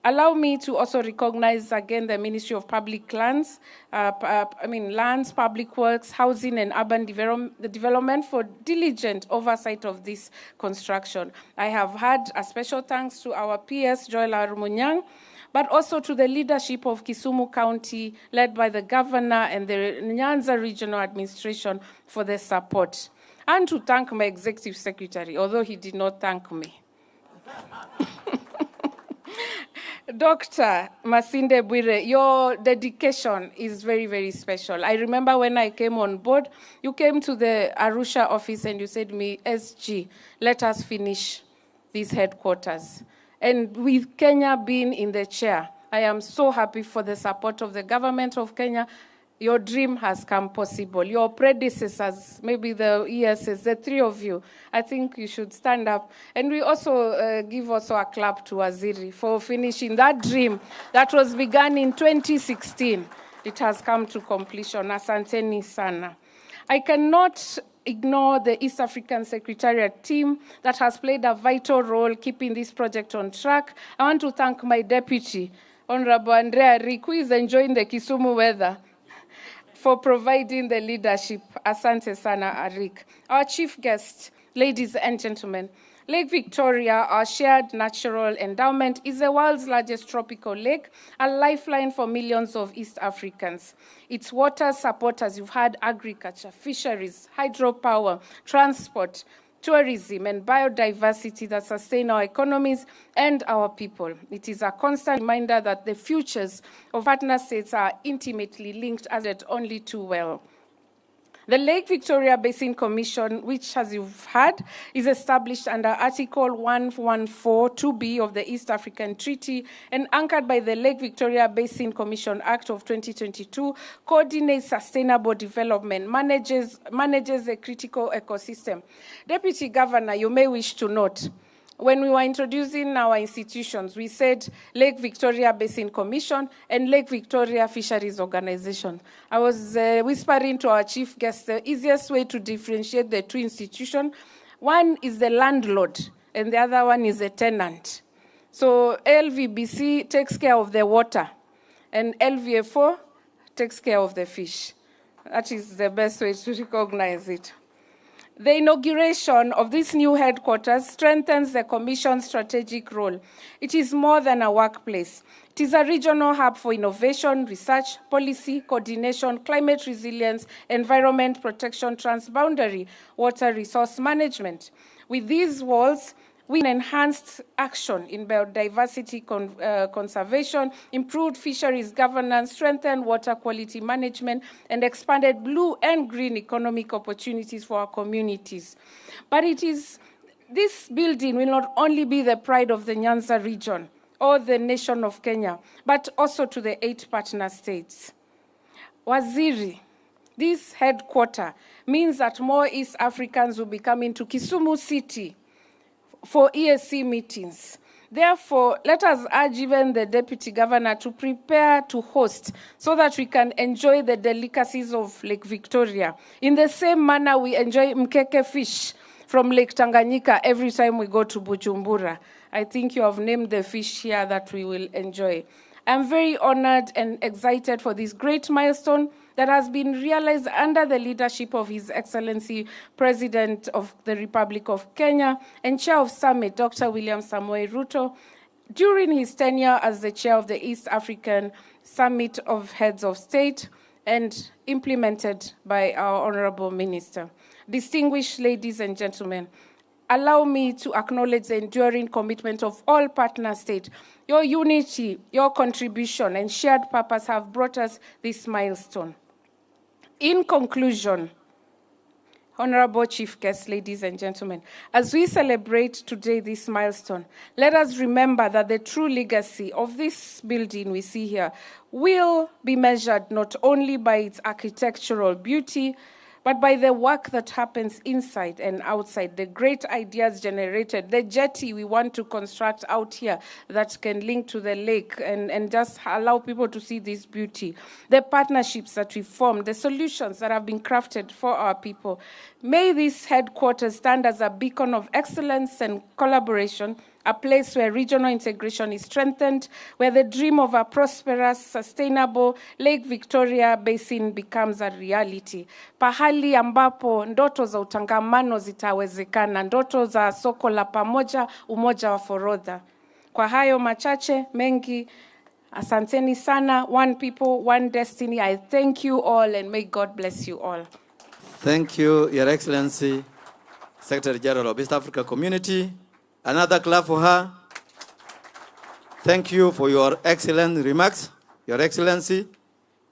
Allow me to also recognize again the Ministry of Public Lands, Lands, Public Works, Housing and Urban Development for diligent oversight of this construction. I have had a special thanks to our PS, Joel Arumunyang, but also to the leadership of Kisumu County, led by the governor and the Nyanza Regional Administration for their support. And to thank my executive secretary, although he did not thank me. Dr. Masinde Bwire, your dedication is very, very special. I remember when I came on board, you came to the Arusha office and you said to me, SG, let us finish these headquarters. And with Kenya being in the chair, I am so happy for the support of the government of Kenya. Your dream has come possible. Your predecessors, maybe the ESS, the three of you, I think you should stand up. And we also give also a clap to Waziri for finishing that dream that was begun in 2016. It has come to completion. Asanteni sana. I cannot ignore the East African Secretariat team that has played a vital role keeping this project on track. I want to thank my deputy, Honorable Andrea Rick, who is enjoying the Kisumu weather, for providing the leadership. Asante sana, Arik. Our chief guest, ladies and gentlemen, Lake Victoria, our shared natural endowment, is the world's largest tropical lake, a lifeline for millions of East Africans. Its waters support, as you've heard, agriculture, fisheries, hydropower, transport, tourism, and biodiversity that sustain our economies and our people. It is a constant reminder that the futures of partner states are intimately linked, as it only too well. The Lake Victoria Basin Commission, which, as you've heard, is established under Article 114(2)(b) of the East African Treaty and anchored by the Lake Victoria Basin Commission Act of 2022, coordinates sustainable development, manages a critical ecosystem. Deputy Governor, you may wish to note, when we were introducing our institutions, we said Lake Victoria Basin Commission and Lake Victoria Fisheries Organization. I was whispering to our chief guest the easiest way to differentiate the two institutions. One is the landlord and the other one is a tenant. So Lvbc takes care of the water and LVFO takes care of the fish. That is the best way to recognize it. The inauguration of this new headquarters strengthens the Commission's strategic role. It is more than a workplace. It is a regional hub for innovation, research, policy, coordination, climate resilience, environment protection, transboundary water resource management. With these walls, we enhanced action in biodiversity conservation, improved fisheries governance, strengthened water quality management, and expanded blue and green economic opportunities for our communities. But this building will not only be the pride of the Nyanza region or the nation of Kenya, but also to the 8 partner states. Waziri, this headquarters means that more East Africans will be coming to Kisumu City for ESC meetings. Therefore, let us urge even the Deputy Governor to prepare to host so that we can enjoy the delicacies of Lake Victoria. In the same manner, we enjoy mkeke fish from Lake Tanganyika every time we go to Bujumbura. I think you have named the fish here that we will enjoy. I'm very honored and excited for this great milestone that has been realized under the leadership of His Excellency, President of the Republic of Kenya and Chair of Summit, Dr. William Samoei Ruto, during his tenure as the Chair of the East African Summit of Heads of State and implemented by our Honorable Minister. Distinguished ladies and gentlemen, allow me to acknowledge the enduring commitment of all partner states. Your unity, your contribution, and shared purpose have brought us this milestone. In conclusion, Honorable Chief Guests, ladies and gentlemen, as we celebrate today this milestone, let us remember that the true legacy of this building we see here will be measured not only by its architectural beauty, but by the work that happens inside and outside, the great ideas generated, the jetty we want to construct out here that can link to the lake and just allow people to see this beauty, the partnerships that we formed, the solutions that have been crafted for our people. May this headquarters stand as a beacon of excellence and collaboration, a place where regional integration is strengthened, where the dream of a prosperous, sustainable Lake Victoria Basin becomes a reality. Pahali ambapo ndoto za utangamano zitawezekana, ndoto za soko la pamoja, umoja wa forodha. Kwa hayo machache mengi, asanteni sana. One people, one destiny. I thank you all and may God bless you all. Thank you, Your Excellency, Secretary General of East Africa Community. Another clap for her. Thank you for your excellent remarks, Your Excellency.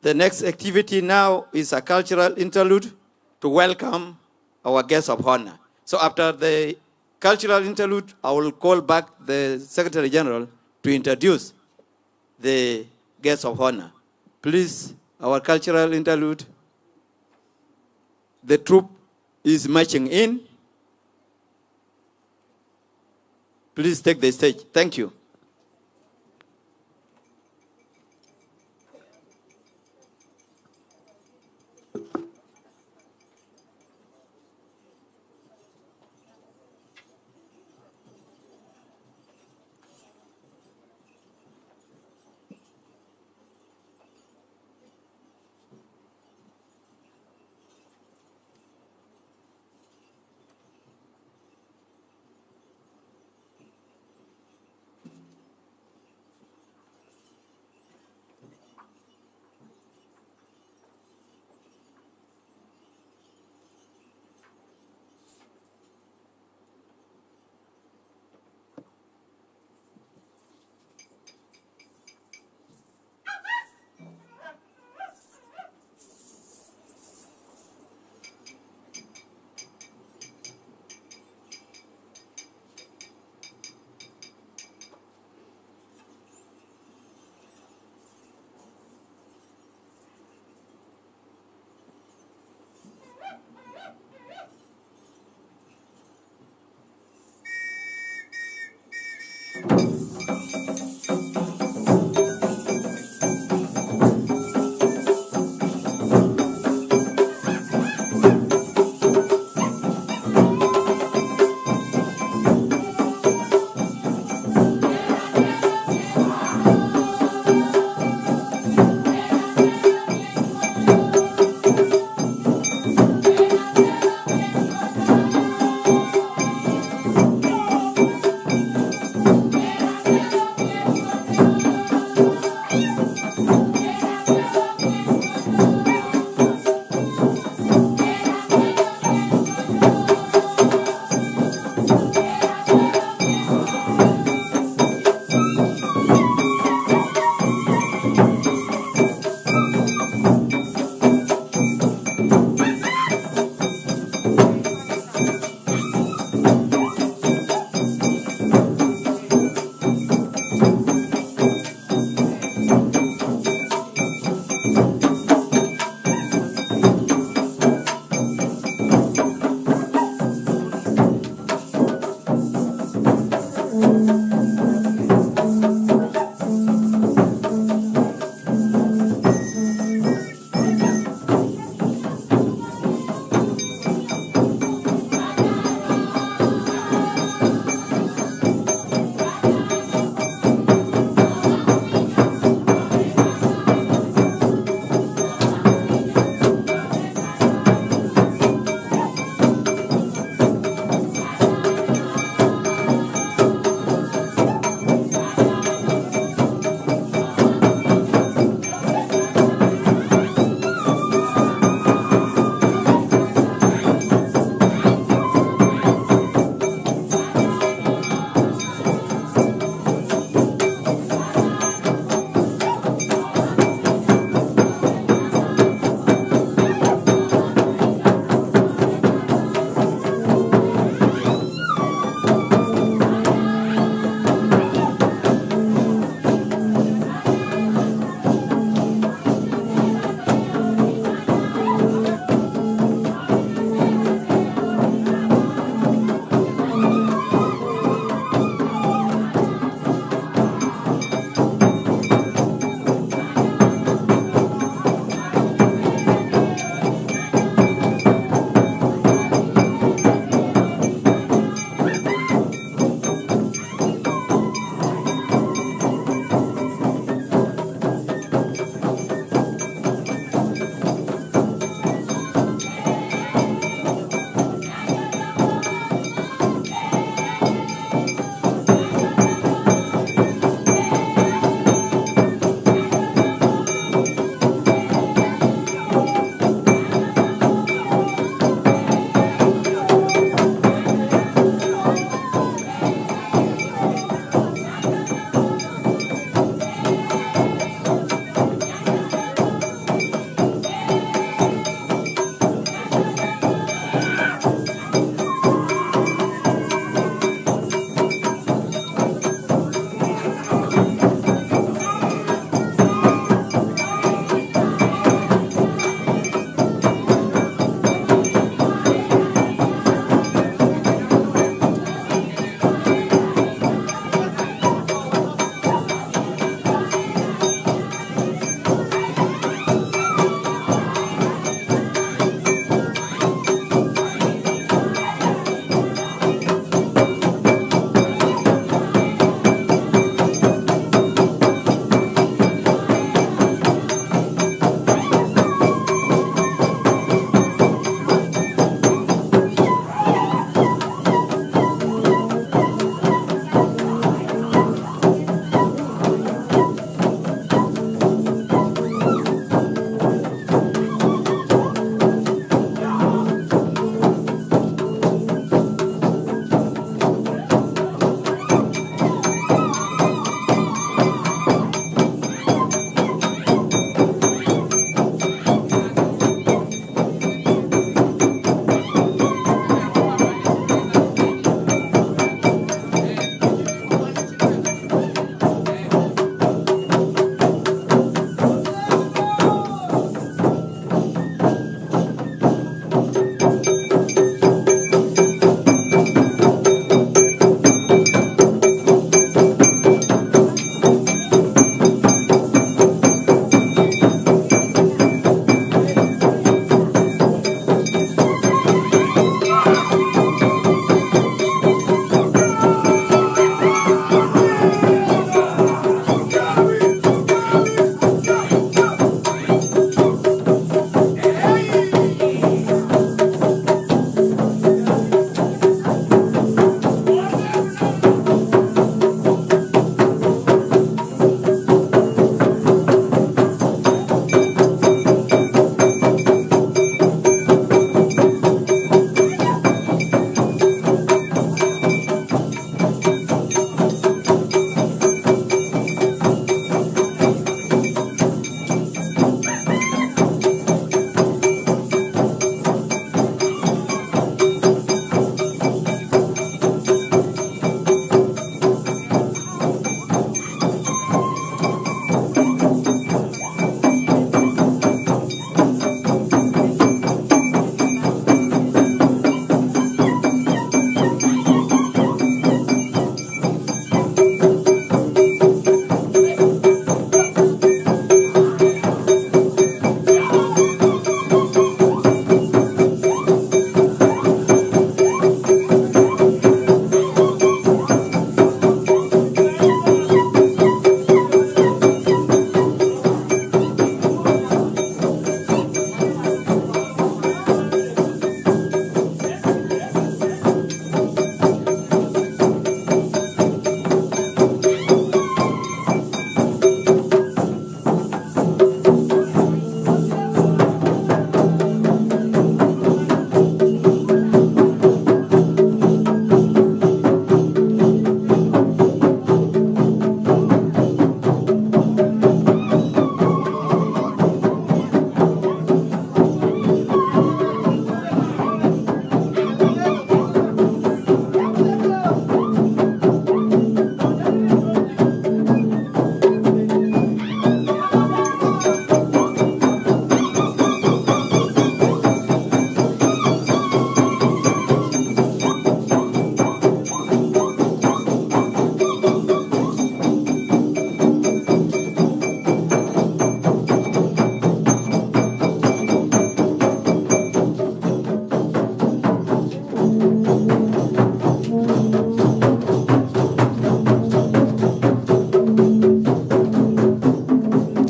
The next activity now is a cultural interlude to welcome our guests of honor. So after the cultural interlude, I will call back the Secretary General to introduce the guests of honor. Please, our cultural interlude. The troop is marching in. Please take the stage. Thank you.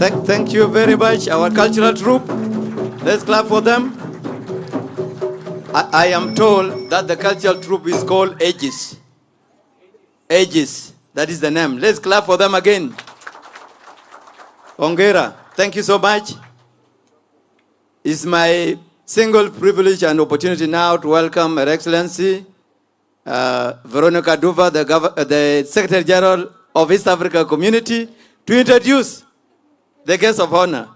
Thank you very much, our cultural troupe. Let's clap for them. I am told that the cultural troupe is called Aegis. Aegis, that is the name. Let's clap for them again. Ongera, thank you so much. It's my single privilege and opportunity now to welcome Her Excellency Veronica Duva, the Secretary General of East Africa Community, to introduce the guest of honor.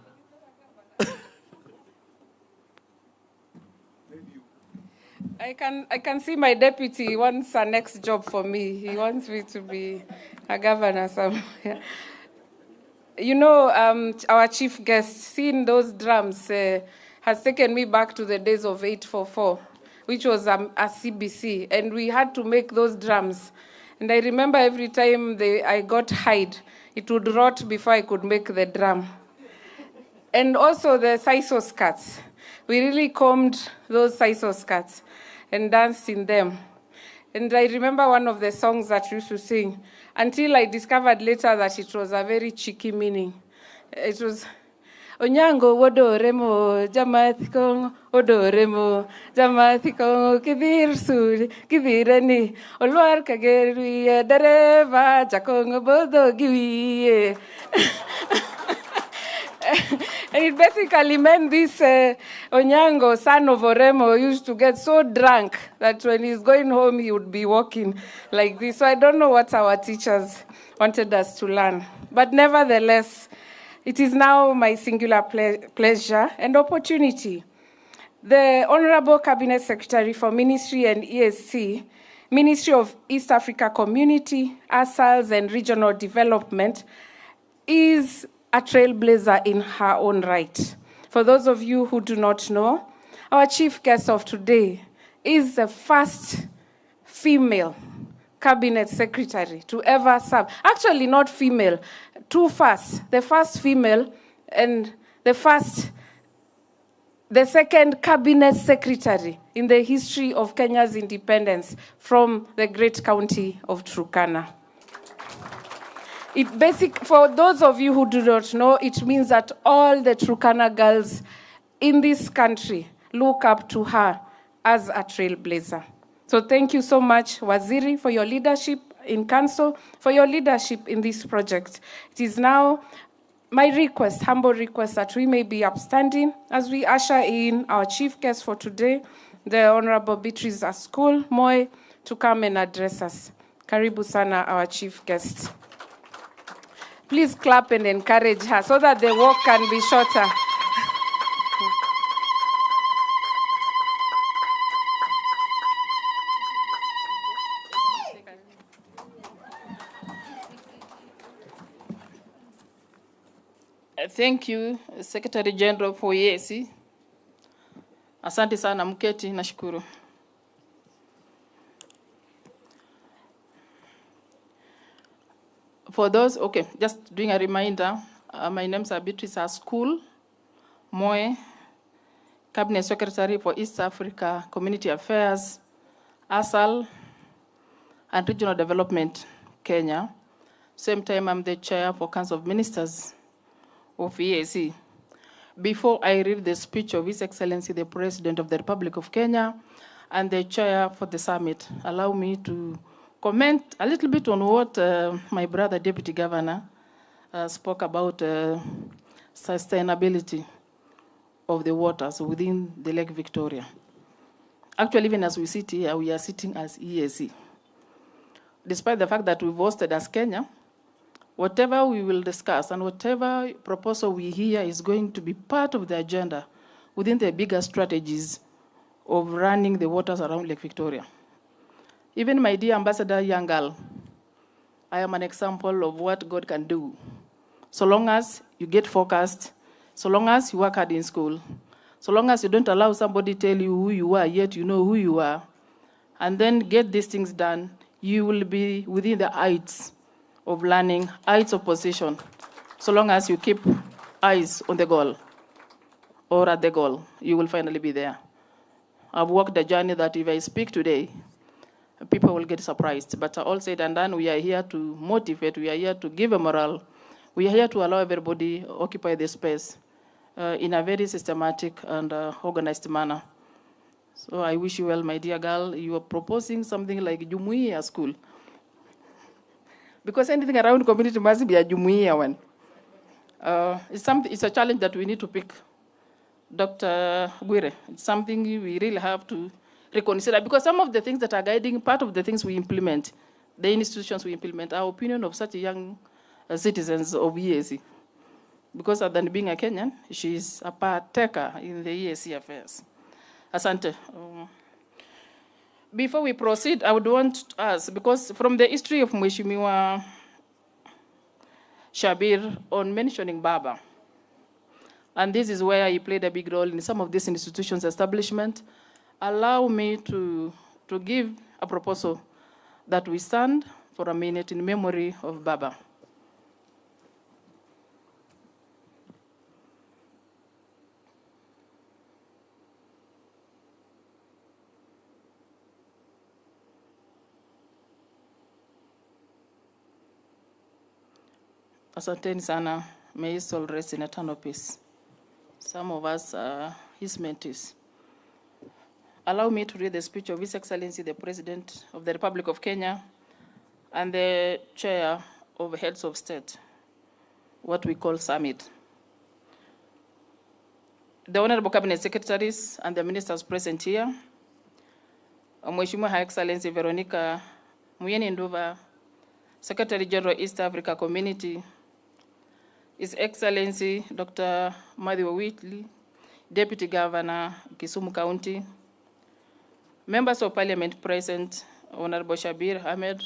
I can see my deputy wants a next job for me. He wants me to be a governor somewhere. You know, our chief guest, seeing those drums has taken me back to the days of 844, which was a CBC, and we had to make those drums. And I remember every time I got hide, it would rot before I could make the drum. And also the siso skirts. We really combed those siso skirts and danced in them. And I remember one of the songs that we used to sing, until I discovered later that it was a very cheeky meaning. It was, Onyango wodoremo, jamathikong, odoremo, jamathikong, kidir suri, kidirani, olwar kageri, dereva, jakong bodo giwi. And it basically meant this Onyango, son of Oremo, used to get so drunk that when he's going home, he would be walking like this. So I don't know what our teachers wanted us to learn. But nevertheless, it is now my singular pleasure and opportunity. The Honorable Cabinet Secretary for Ministry and ESC, Ministry of East Africa Community, ASALs and Regional Development, is a trailblazer in her own right. For those of you who do not know, our chief guest of today is the first female cabinet secretary to ever serve. Actually, not female, two first. The first female and the second cabinet secretary in the history of Kenya's independence from the great county of Turkana. For those of you who do not know, it means that all the Turkana girls in this country look up to her as a trailblazer. So thank you so much, Waziri, for your leadership in council, for your leadership in this project. It is now my request, humble request, that we may be upstanding as we usher in our chief guest for today, the Honorable Beatrice Askul Moy, to come and address us. Karibu sana, our chief guest. Please clap and encourage her so that the walk can be shorter. Thank you, Secretary General for EAC. Asante sana mketi, nashukuru. For those, okay, just doing a reminder, my name's Beatrice Askul Moy, Cabinet Secretary for East Africa Community Affairs, ASAL, and Regional Development, Kenya. Same time, I'm the chair for Council of Ministers of EAC. Before I read the speech of His Excellency, the President of the Republic of Kenya, and the chair for the summit, allow me to comment a little bit on what my brother, Deputy Governor, spoke about sustainability of the waters within the Lake Victoria. Actually, even as we sit here, we are sitting as EAC. Despite the fact that we've hosted as Kenya, whatever we will discuss and whatever proposal we hear is going to be part of the agenda within the bigger strategies of running the waters around Lake Victoria. Even my dear Ambassador Yangal, I am an example of what God can do. So long as you get focused, so long as you work hard in school, so long as you don't allow somebody to tell you who you are, yet you know who you are, and then get these things done, you will be within the heights of learning, heights of position, so long as you keep eyes on the goal or at the goal, you will finally be there. I've walked the journey that if I speak today, people will get surprised. But all said and done, we are here to motivate, we are here to give a morale, We are here to allow everybody to occupy the space in a very systematic and organized manner. So I wish you well, my dear girl. You are proposing something like Jumuiya school. Because anything around community must be a Jumuiya one. It's a challenge that we need to pick. Dr. Bwire, it's something we really have to reconsider, because some of the things that are guiding, part of the things we implement, the institutions we implement, our opinion of such young citizens of EAC. Because other than being a Kenyan, she is a partaker in the EAC affairs. Asante. Before we proceed, I would want to ask, because from the history of Mheshimiwa Shabir on mentioning Baba, and this is where he played a big role in some of these institutions' establishment, allow me to give a proposal that we stand for a minute in memory of Baba. Asanteni sana. May his soul rest in eternal peace. Some of us are his mentees. Allow me to read the speech of His Excellency, the President of the Republic of Kenya, and the Chair of Heads of State, what we call summit. The Honorable Cabinet Secretaries and the Ministers present here, Mheshimiwa Her Excellency Veronica Muyeni Nduva, Secretary General East Africa Community, His Excellency Dr. Matthew Whitley, Deputy Governor, Kisumu County, Members of Parliament present, Honorable Shabir Ahmed,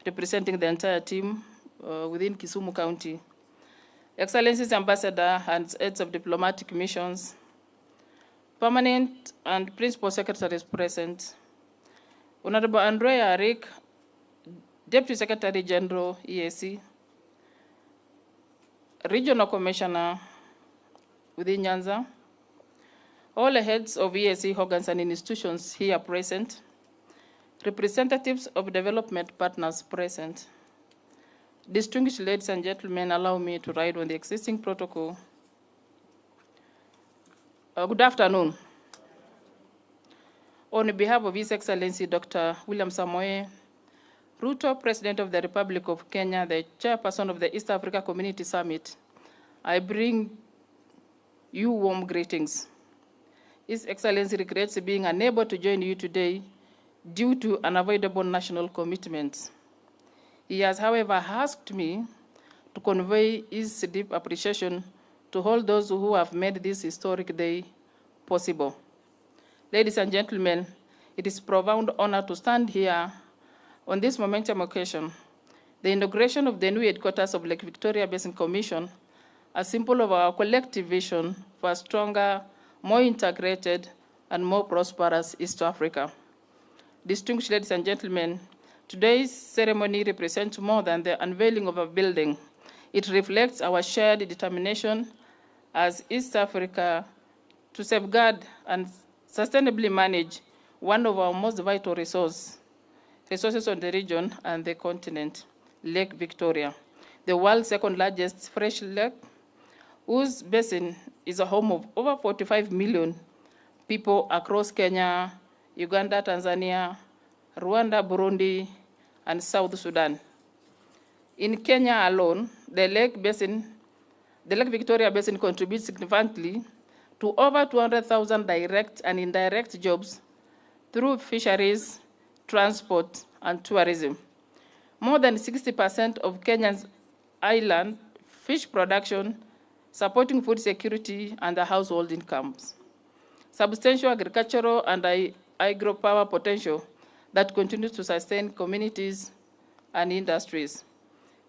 representing the entire team within Kisumu County, Excellencies Ambassador and heads of diplomatic missions, permanent and principal secretaries present, Honorable Andrea Rick, Deputy Secretary General, EAC, Regional Commissioner within Nyanza, all the heads of EAC organs and institutions here present, representatives of development partners present. Distinguished ladies and gentlemen, allow me to ride on the existing protocol. Good afternoon. On behalf of His Excellency Dr. William Samoei Ruto, President of the Republic of Kenya, the chairperson of the East Africa Community Summit, I bring you warm greetings. His Excellency regrets being unable to join you today due to unavoidable national commitments. He has, however, asked me to convey his deep appreciation to all those who have made this historic day possible. Ladies and gentlemen, it is a profound honor to stand here on this momentum occasion, the inauguration of the new headquarters of Lake Victoria Basin Commission, a symbol of our collective vision for a stronger, more integrated, and more prosperous East Africa. Distinguished ladies and gentlemen, today's ceremony represents more than the unveiling of a building. It reflects our shared determination as East Africa to safeguard and sustainably manage one of our most vital resources on the region and the continent, Lake Victoria, the world's second largest fresh lake, whose basin is a home of over 45 million people across Kenya, Uganda, Tanzania, Rwanda, Burundi, and South Sudan. In Kenya alone, the Lake Victoria Basin contributes significantly to over 200,000 direct and indirect jobs through fisheries, transport, and tourism. More than 60% of Kenya's island fish production, supporting food security and the household incomes. Substantial agricultural and hydropower potential that continues to sustain communities and industries.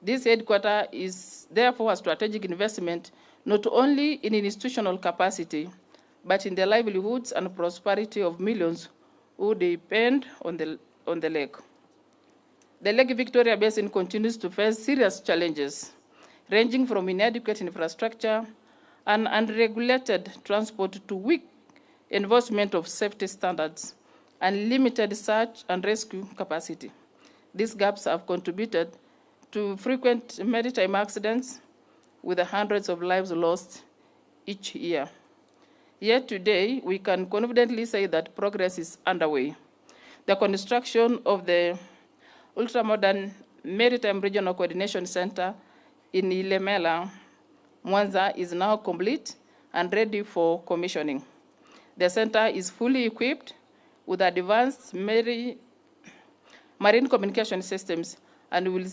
This headquarters is therefore a strategic investment not only in institutional capacity, but in the livelihoods and prosperity of millions who depend on the lake. The Lake Victoria Basin continues to face serious challenges, ranging from inadequate infrastructure and unregulated transport to weak enforcement of safety standards and limited search and rescue capacity. These gaps have contributed to frequent maritime accidents with the hundreds of lives lost each year. Yet today, we can confidently say that progress is underway. The construction of the ultra-modern Maritime Regional Coordination Center in Ilemela, Mwanza, is now complete and ready for commissioning. The center is fully equipped with advanced marine communication systems and will